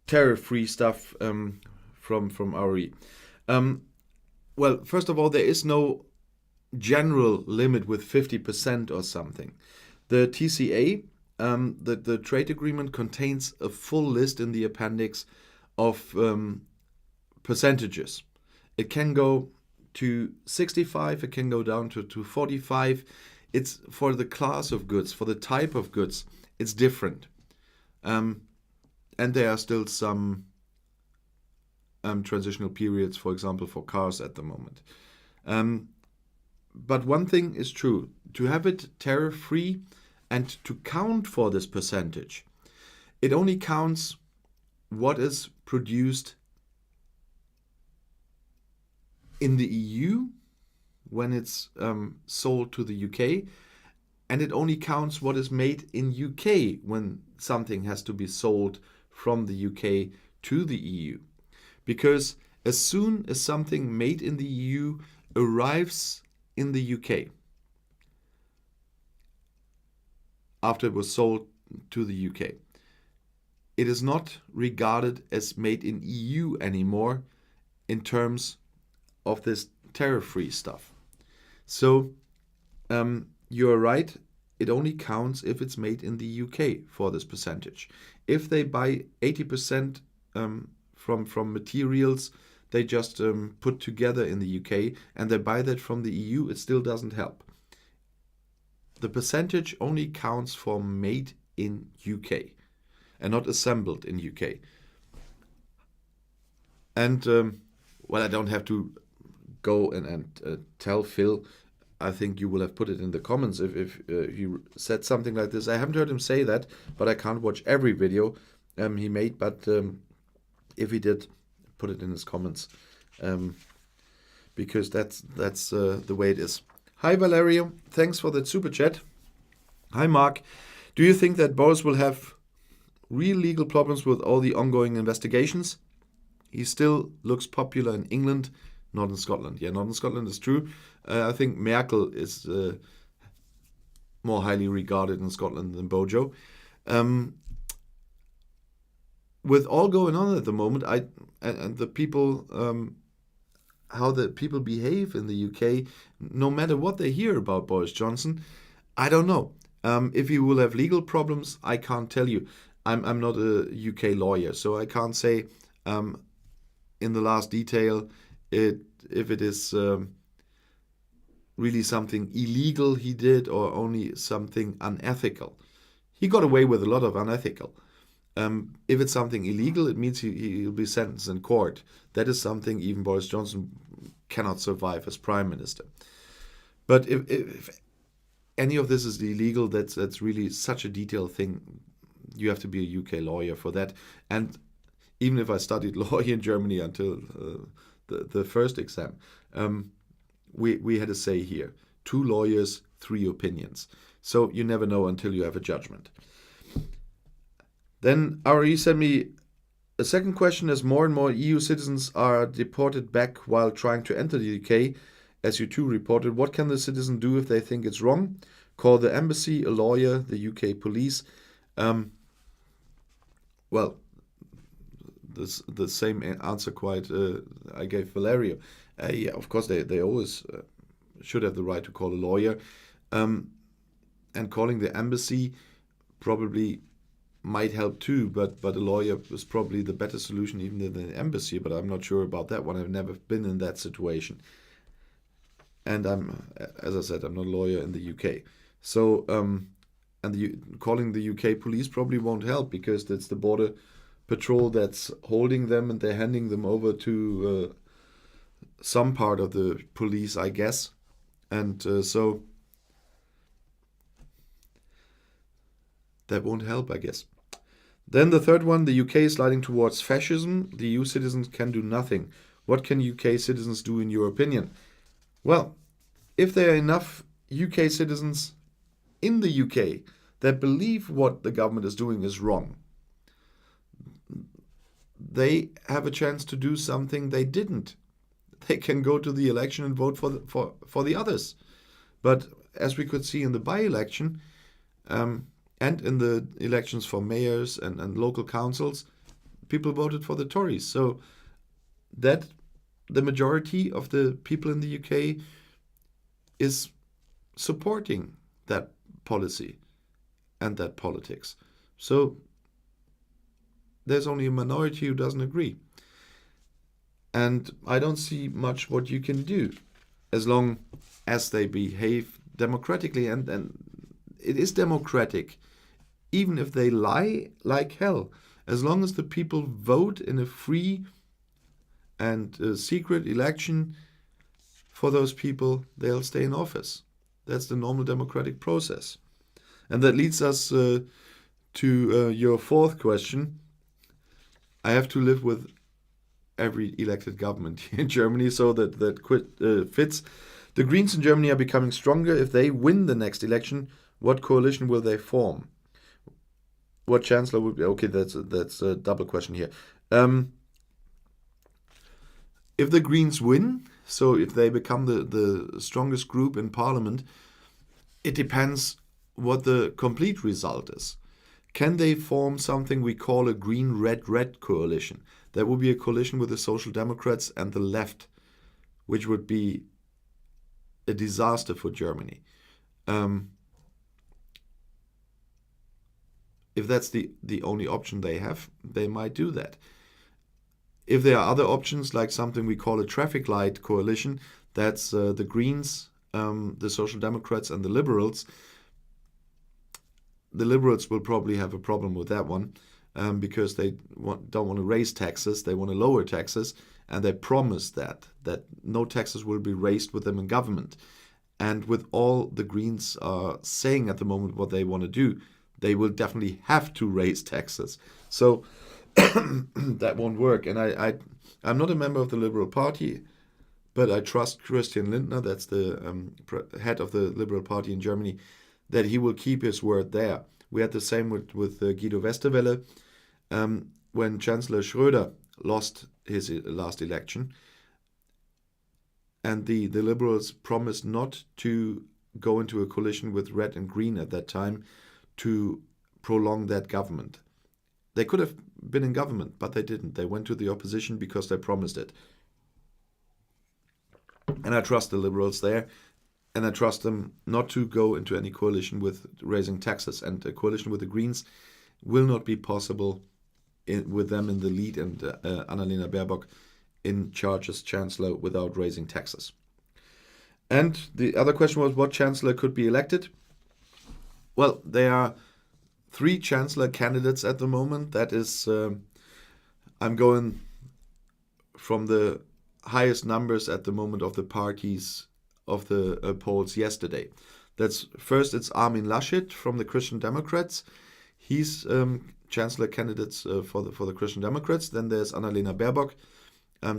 tariff-free stuff from RE. Well, first of all, there is no general limit with 50% or something. The TCA, the trade agreement, contains a full list in the appendix of percentages. It can go to 65, it can go down to 45. It's for the class of goods, for the type of goods, it's different. And there are still some transitional periods, for example, for cars at the moment. But one thing is true, to have it tariff-free and to count for this percentage, it only counts what is produced in the EU when it's sold to the UK, and it only counts what is made in UK when something has to be sold from the UK to the EU. Because as soon as something made in the EU arrives in the UK, after it was sold to the UK, it is not regarded as made in EU anymore in terms of this tariff-free stuff. So you're right, it only counts if it's made in the UK for this percentage. If they buy 80% from materials they just put together in the UK and they buy that from the EU, it still doesn't help. The percentage only counts for made in UK and not assembled in UK. And well, I don't have to go and tell Phil. I think you will have put it in the comments if he said something like this. I haven't heard him say that, but I can't watch every video he made. But if he did, put it in his comments, because that's the way it is. Hi Valerio, thanks for that super chat. Hi Mark. Do you think that Boris will have real legal problems with all the ongoing investigations? He still looks popular in England, not in Scotland. Yeah, not in Scotland is true. I think Merkel is more highly regarded in Scotland than Bojo. With all going on at the moment, and the people, how the people behave in the UK, no matter what they hear about Boris Johnson, I don't know. If he will have legal problems, I can't tell you. I'm not a UK lawyer, so I can't say in the last detail if it is really something illegal he did or only something unethical. He got away with a lot of unethical. If it's something illegal, it means he'll be sentenced in court. That is something even Boris Johnson cannot survive as prime minister. But if any of this is illegal, that's really such a detailed thing. You have to be a UK lawyer for that. And even if I studied law here in Germany until the first exam, we had a say here: 2 lawyers, 3 opinions. So you never know until you have a judgment. Then RE sent me a second question: as more and more EU citizens are deported back while trying to enter the UK, as you too reported, what can the citizen do if they think it's wrong? Call the embassy, a lawyer, the UK police. Well, the same answer quite I gave Valerio. Yeah, of course they always should have the right to call a lawyer. And calling the embassy probably might help too, but a lawyer is probably the better solution even than the embassy, but I'm not sure about that one. I've never been in that situation. And as I said, I'm not a lawyer in the UK. So, calling the UK police probably won't help, because that's the border patrol that's holding them, and they're handing them over to some part of the police, I guess. And so that won't help, I guess. Then the third one: the UK is sliding towards fascism. The EU citizens can do nothing. What can UK citizens do in your opinion? Well, if there are enough UK citizens in the UK that believe what the government is doing is wrong, they have a chance to do something they didn't. They can go to the election and vote for the others. But as we could see in the by-election, and in the elections for mayors and local councils, people voted for the Tories. So that the majority of the people in the UK is supporting that policy and that politics. So there's only a minority who doesn't agree. And I don't see much what you can do as long as they behave democratically. And it is democratic, even if they lie like hell. As long as the people vote in a free and secret election for those people, they'll stay in office. That's the normal democratic process. And that leads us to your fourth question. I have to live with every elected government here in Germany, so that fits. The Greens in Germany are becoming stronger. If they win the next election, what coalition will they form? What chancellor would be? Okay, that's a double question here. If the Greens win, so if they become the strongest group in parliament, it depends what the complete result is. Can they form something we call a green-red-red coalition? That would be a coalition with the Social Democrats and the left, which would be a disaster for Germany. If that's the only option they have, they might do that. If there are other options, like something we call a traffic light coalition, that's the Greens, the Social Democrats, and the Liberals. The Liberals will probably have a problem with that one, because they don't want to raise taxes. They want to lower taxes, and they promise that no taxes will be raised with them in government. And with all the Greens are saying at the moment what they want to do, they will definitely have to raise taxes. So that won't work. And I'm not a member of the Liberal Party, but I trust Christian Lindner, that's the head of the Liberal Party in Germany, that he will keep his word there. We had the same with Guido Westerwelle. When Chancellor Schröder lost his last election, and the Liberals promised not to go into a coalition with Red and Green at that time to prolong that government. They could have been in government, but they didn't. They went to the opposition because they promised it. And I trust the Liberals there, and I trust them not to go into any coalition with raising taxes. And a coalition with the Greens will not be possible with them in the lead and Annalena Baerbock in charge as Chancellor without raising taxes. And the other question was, what Chancellor could be elected? Well, there are 3 Chancellor candidates at the moment. That is, I'm going from the highest numbers at the moment of the parties of the polls yesterday. That's first, it's Armin Laschet from the Christian Democrats. He's Chancellor candidate for the Christian Democrats. Then there's Annalena Baerbock,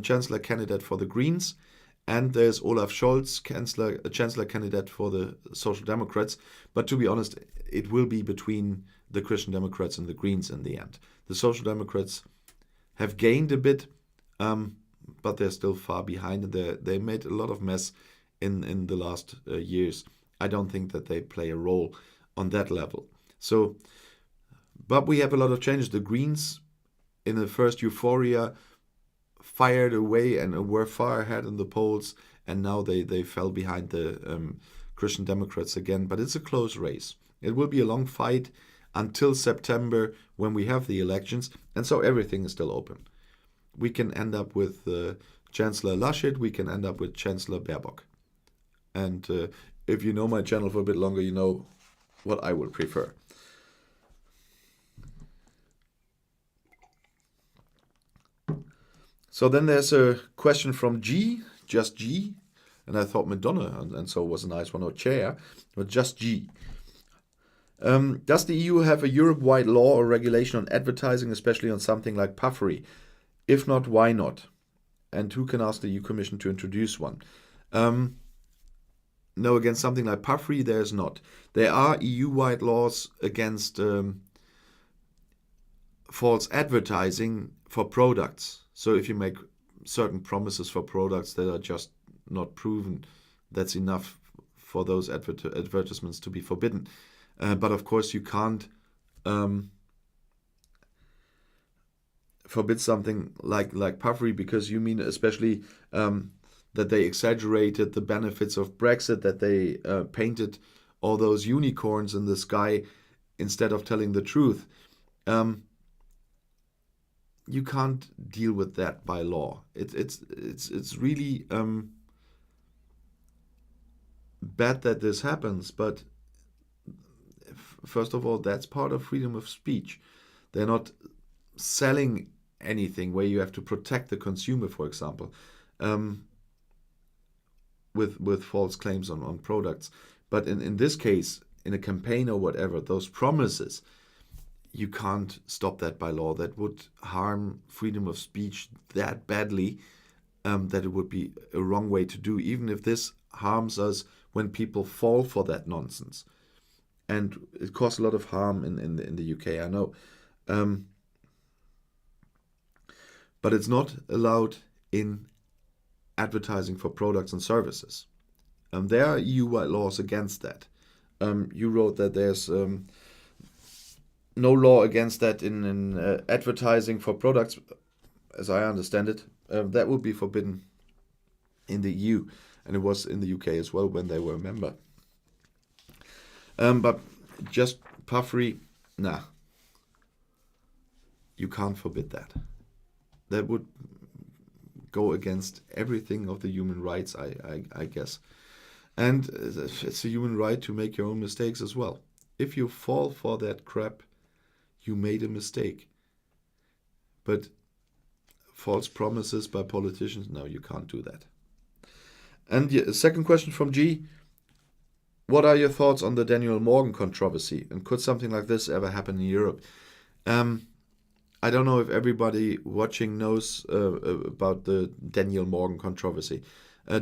Chancellor candidate for the Greens. And there's Olaf Scholz, Chancellor candidate for the Social Democrats. But to be honest, it will be between the Christian Democrats and the Greens in the end. The Social Democrats have gained a bit, but they're still far behind. And they made a lot of mess in the last years. I don't think that they play a role on that level. So, but we have a lot of changes. The Greens, in the first euphoria, fired away and were far ahead in the polls, and now they fell behind the Christian Democrats again. But it's a close race. It will be a long fight until September when we have the elections, and so everything is still open. We can end up with Chancellor Laschet, we can end up with Chancellor Baerbock. And if you know my channel for a bit longer, you know what I would prefer. So then there's a question from G, just G, and I thought Madonna, and so it was a nice one, or Chair, but just G. Does the EU have a Europe-wide law or regulation on advertising, especially on something like puffery? If not, why not? And who can ask the EU Commission to introduce one? No, against something like puffery, there's not. There are EU-wide laws against false advertising for products. So if you make certain promises for products that are just not proven, that's enough for those advertisements to be forbidden. But of course you can't forbid something like puffery, because you mean especially that they exaggerated the benefits of Brexit, that they painted all those unicorns in the sky instead of telling the truth. You can't deal with that by law. It's really bad that this happens, but first of all, that's part of freedom of speech. They're not selling anything where you have to protect the consumer, for example, with false claims on products. But in this case, in a campaign or whatever, those promises, you can't stop that by law. That would harm freedom of speech that badly that it would be a wrong way to do, even if this harms us when people fall for that nonsense. And it caused a lot of harm in the UK, I know. But it's not allowed in advertising for products and services. There are EU-wide laws against that. You wrote that there's no law against that in advertising for products, as I understand it. That would be forbidden in the EU, and it was in the UK as well when they were a member. But just puffery, nah. You can't forbid that. That would go against everything of the human rights, I guess. And it's a human right to make your own mistakes as well. If you fall for that crap, you made a mistake. But false promises by politicians, no, you can't do that. And the second question from G. What are your thoughts on the Daniel Morgan controversy? And could something like this ever happen in Europe? I don't know if everybody watching knows about the Daniel Morgan controversy.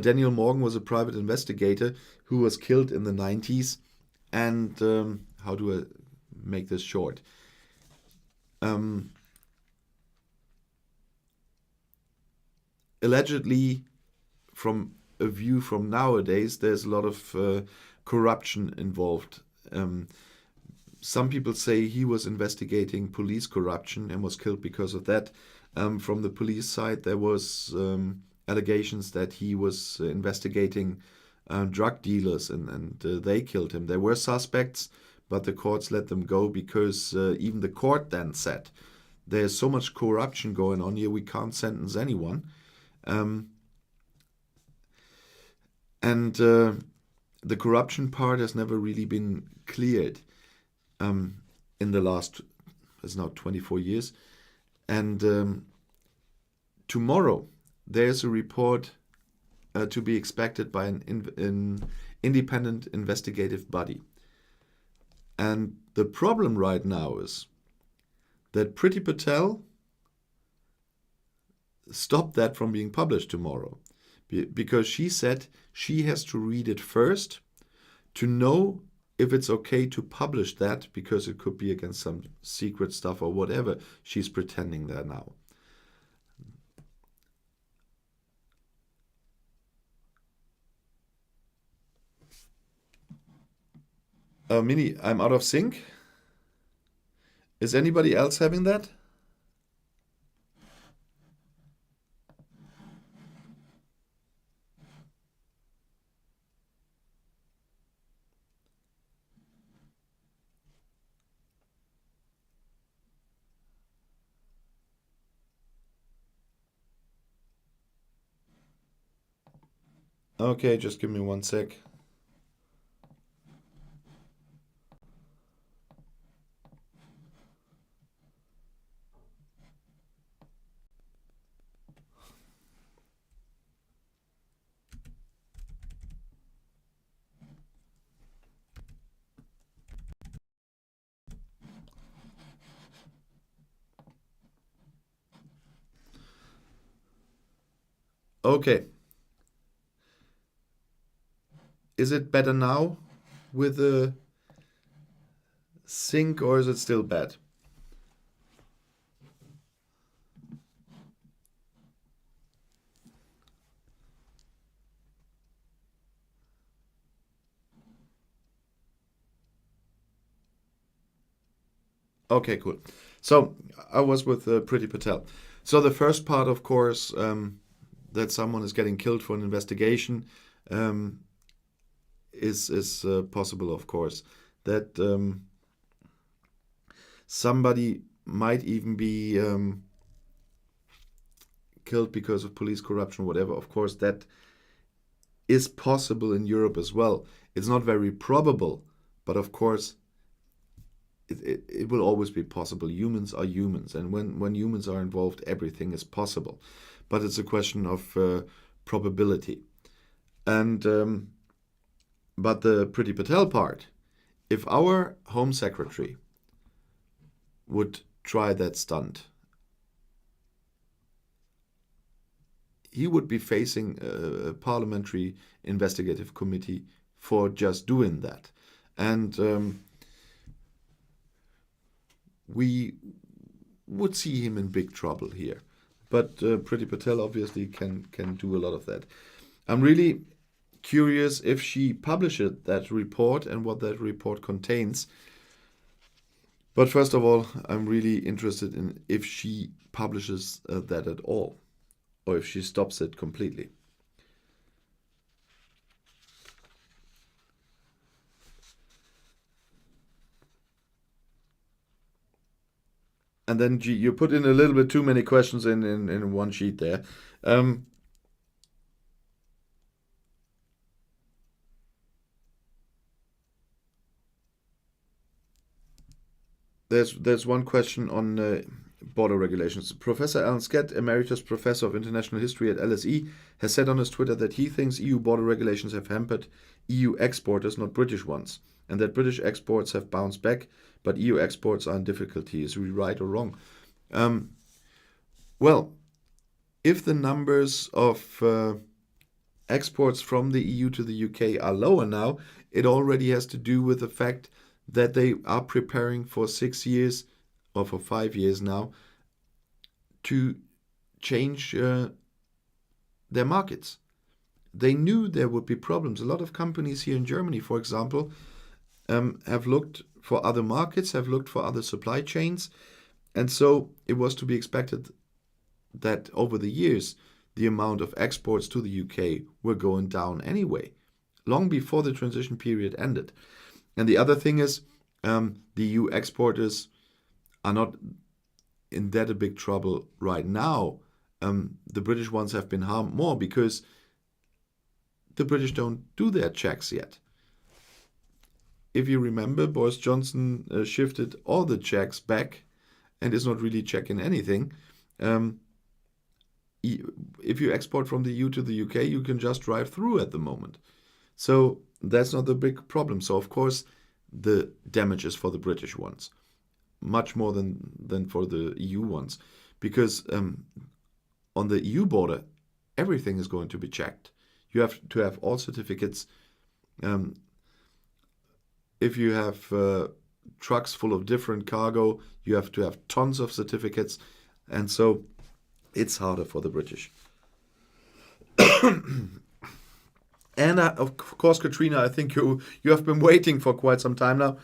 Daniel Morgan was a private investigator who was killed in the 90s. And how do I make this short. Allegedly, from a view from nowadays, there's a lot of corruption involved. Some people say he was investigating police corruption and was killed because of that. From the police side, there was allegations that he was investigating drug dealers and they killed him. There were suspects, but the courts let them go because even the court then said, there's so much corruption going on here, we can't sentence anyone. The corruption part has never really been cleared in the last, it's now 24 years. And tomorrow there's a report to be expected by an independent investigative body. And the problem right now is that Priti Patel stopped that from being published tomorrow because she said she has to read it first to know if it's okay to publish that, because it could be against some secret stuff or whatever she's pretending there now. Mini, I'm out of sync. Is anybody else having that? Okay, just give me 1 sec. Okay. Is it better now with the sync, or is it still bad? Okay, cool. So I was with Priti Patel. So the first part, of course, that someone is getting killed for an investigation is possible, of course. That somebody might even be killed because of police corruption, whatever. Of course, that is possible in Europe as well. It's not very probable, but of course, it will always be possible. Humans are humans, and when humans are involved, everything is possible. But it's a question of probability. And but the Priti Patel part, if our Home Secretary would try that stunt, he would be facing a parliamentary investigative committee for just doing that. And we would see him in big trouble here. But Priti Patel obviously can do a lot of that. I'm really curious if she publishes that report and what that report contains. But first of all, I'm really interested in if she publishes that at all, or if she stops it completely. And then you put in a little bit too many questions in one sheet there. There's one question on border regulations. Professor Alan Skett, Emeritus Professor of International History at LSE, has said on his Twitter that he thinks EU border regulations have hampered EU exporters, not British ones, and that British exports have bounced back, but EU exports are in difficulty. Is he right or wrong? Well, if the numbers of exports from the EU to the UK are lower now, it already has to do with the fact that they are preparing for 6 years or for 5 years now to change their markets. They knew there would be problems. A lot of companies here in Germany, for example, have looked for other markets, have looked for other supply chains. And so it was to be expected that over the years, the amount of exports to the UK were going down anyway, long before the transition period ended. And the other thing is, the EU exporters are not in that a big trouble right now. The British ones have been harmed more because the British don't do their checks yet. If you remember, Boris Johnson shifted all the checks back and is not really checking anything. If you export from the EU to the UK, you can just drive through at the moment. So that's not the big problem. So of course, the damage is for the British ones, much more than for the EU ones, because on the EU border, everything is going to be checked. You have to have all certificates. If you have trucks full of different cargo, you have to have tons of certificates, and so it's harder for the British. And of course, Katrina, I think you have been waiting for quite some time now.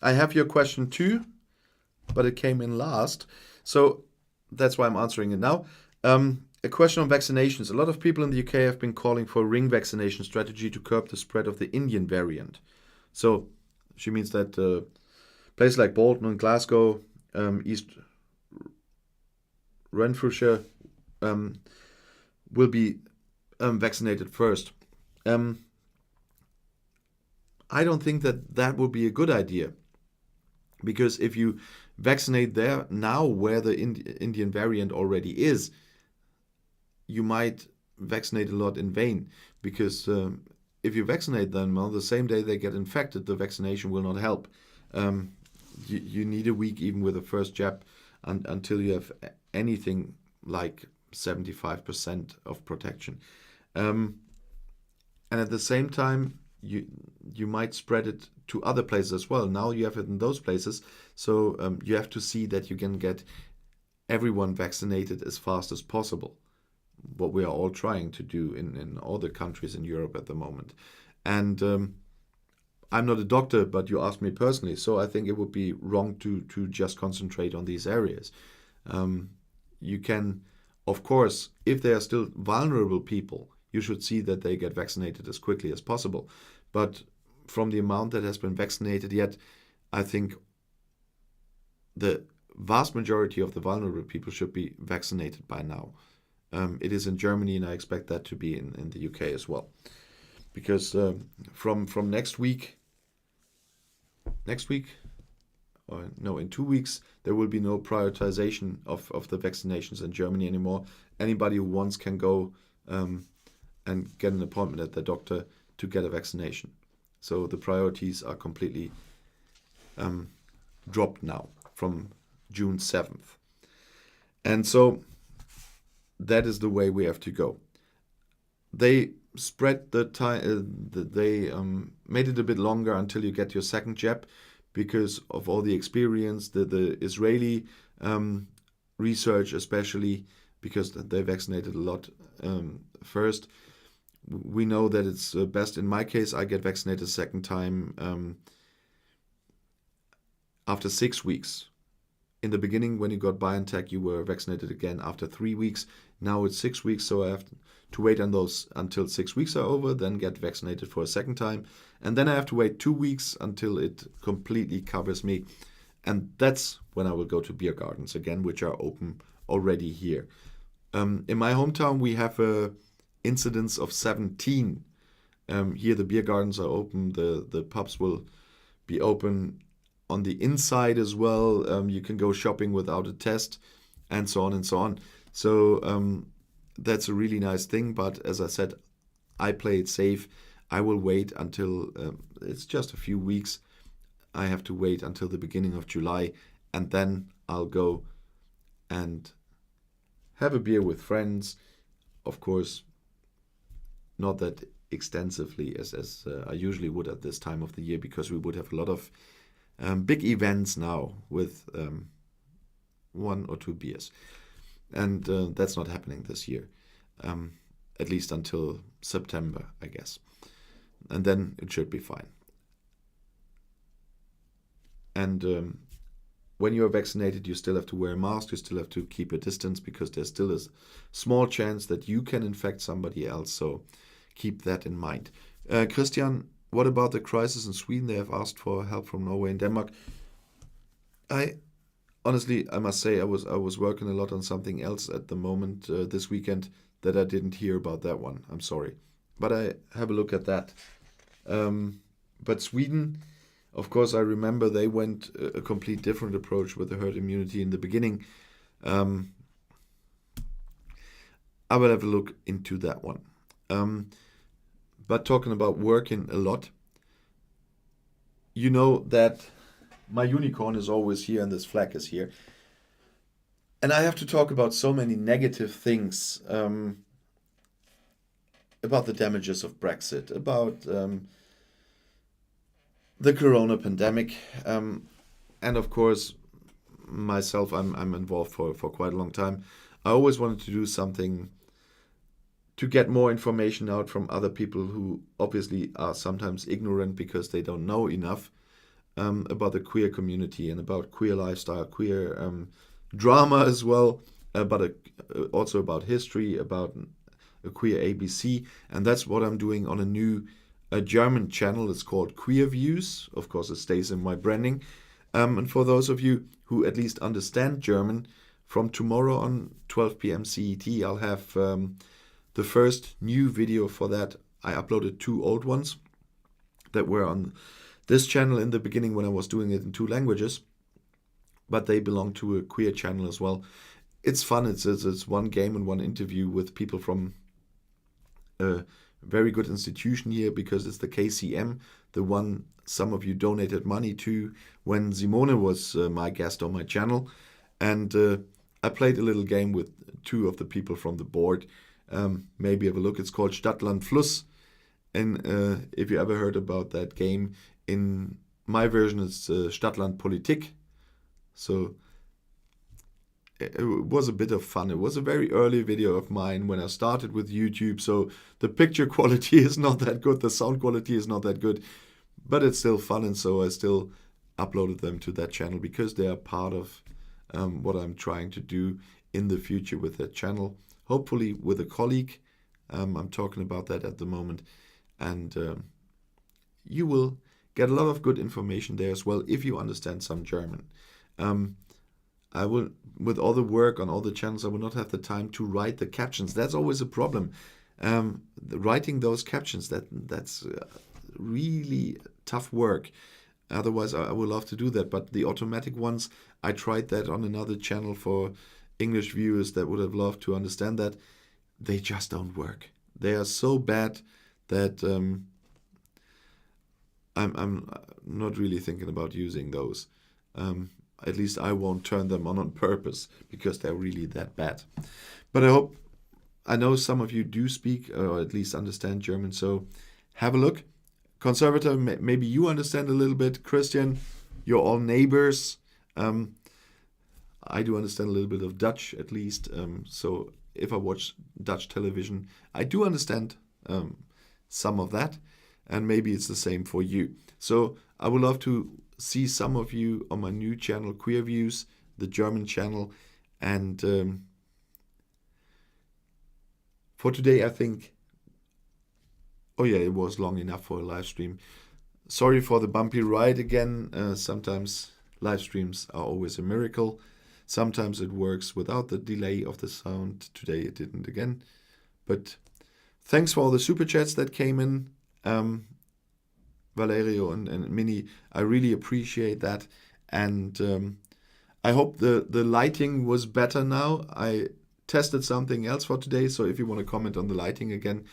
I have your question too, but it came in last, so that's why I'm answering it now. A question on vaccinations. A lot of people in the UK have been calling for a ring vaccination strategy to curb the spread of the Indian variant. So she means that places like Bolton and Glasgow, East Renfrewshire, will be vaccinated first. I don't think that would be a good idea, because if you vaccinate there now where the Indian variant already is, you might vaccinate a lot in vain, because if you vaccinate them on the same day they get infected, the vaccination will not help. You need a week even with the first jab until you have anything like 75% of protection. And at the same time, you might spread it to other places as well. Now you have it in those places, so you have to see that you can get everyone vaccinated as fast as possible, what we are all trying to do in all the countries in Europe at the moment. And I'm not a doctor, but you asked me personally, so I think it would be wrong to just concentrate on these areas. You can, of course, if there are still vulnerable people, you should see that they get vaccinated as quickly as possible. But from the amount that has been vaccinated yet, I think the vast majority of the vulnerable people should be vaccinated by now. It is in Germany, and I expect that to be in the UK as well. Because from next week, in 2 weeks, there will be no prioritization of the vaccinations in Germany anymore. Anybody who wants can go and get an appointment at the doctor to get a vaccination. So the priorities are completely dropped now from June 7th. And so that is the way we have to go. They spread the time, they made it a bit longer until you get your second jab, because of all the experience, the Israeli research especially, because they vaccinated a lot first. We know that it's best. In my case, I get vaccinated a second time after 6 weeks. In the beginning, when you got BioNTech, you were vaccinated again after 3 weeks. Now it's 6 weeks, so I have to wait on those until 6 weeks are over, then get vaccinated for a second time. And then I have to wait 2 weeks until it completely covers me. And that's when I will go to beer gardens again, which are open already here. In my hometown, we have a incidence of 17. Here the beer gardens are open, the pubs will be open on the inside as well. You can go shopping without a test, and so on and so on. So that's a really nice thing. But as I said, I play it safe. I will wait until it's just a few weeks. I have to wait until the beginning of July, and then I'll go and have a beer with friends. Of course, not that extensively as I usually would at this time of the year, because we would have a lot of big events now with 1 or 2 beers. And that's not happening this year, at least until September, I guess. And then it should be fine. And when you're vaccinated, you still have to wear a mask, you still have to keep a distance, because there's still a small chance that you can infect somebody else. So keep that in mind. Christian, what about the crisis in Sweden? They have asked for help from Norway and Denmark. Honestly, I must say I was working a lot on something else at the moment this weekend that I didn't hear about that one. I'm sorry. But I have a look at that. But Sweden, of course, I remember they went a complete different approach with the herd immunity in the beginning. I will have a look into that one. But talking about working a lot, you know that my unicorn is always here and this flag is here. And I have to talk about so many negative things, about the damages of Brexit, about the corona pandemic, and of course, myself, I'm involved for quite a long time. I always wanted to do something to get more information out from other people who obviously are sometimes ignorant because they don't know enough about the queer community and about queer lifestyle, queer drama as well, but also about history, about a queer ABC. And that's what I'm doing on a German channel. It's called Queer Views. Of course, it stays in my branding. And for those of you who at least understand German, from tomorrow on 12 p.m. CET, I'll have the first new video for that. I uploaded 2 old ones that were on this channel in the beginning when I was doing it in 2 languages, but they belong to a queer channel as well. It's fun. It's one game and one interview with people from a very good institution here, because it's the KCM, the one some of you donated money to when Simone was my guest on my channel. And I played a little game with 2 of the people from the board. Maybe have a look. It's called Stadt, Land, Fluss. And if you ever heard about that game, in my version it's Stadt, Land, Politik. So it was a bit of fun. It was a very early video of mine when I started with YouTube, so the picture quality is not that good, the sound quality is not that good, but it's still fun, and so I still uploaded them to that channel because they are part of what I'm trying to do in the future with that channel. Hopefully with a colleague. I'm talking about that at the moment, and you will get a lot of good information there as well if you understand some German. I will, with all the work on all the channels, I will not have the time to write the captions. That's always a problem. Writing those captions, that's really tough work. Otherwise, I would love to do that. But the automatic ones, I tried that on another channel for English viewers that would have loved to understand that. They just don't work. They are so bad that I'm not really thinking about using those. At least I won't turn them on purpose because they're really that bad. But I know some of you do speak or at least understand German, so have a look. Conservator, maybe you understand a little bit. Christian, you're all neighbors. I do understand a little bit of Dutch at least. So if I watch Dutch television, I do understand some of that. And maybe it's the same for you. So I would love to see some of you on my new channel, Queer Views, the German channel. And for today, I think, oh yeah, it was long enough for a live stream. Sorry for the bumpy ride again. Sometimes live streams are always a miracle. Sometimes it works without the delay of the sound. Today it didn't again. But thanks for all the super chats that came in. Valerio and Minnie, I really appreciate that, and I hope the lighting was better now. I tested something else for today, so if you want to comment on the lighting again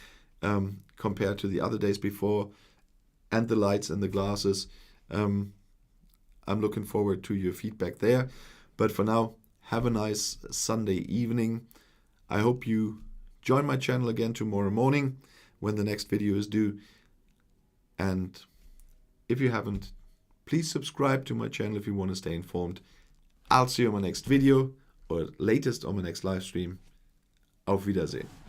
compared to the other days before, and the lights and the glasses, I'm looking forward to your feedback there. But for now, have a nice Sunday evening. I hope you join my channel again tomorrow morning when the next video is due. And if you haven't, please subscribe to my channel if you want to stay informed. I'll see you on my next video, or latest on my next live stream. Auf Wiedersehen.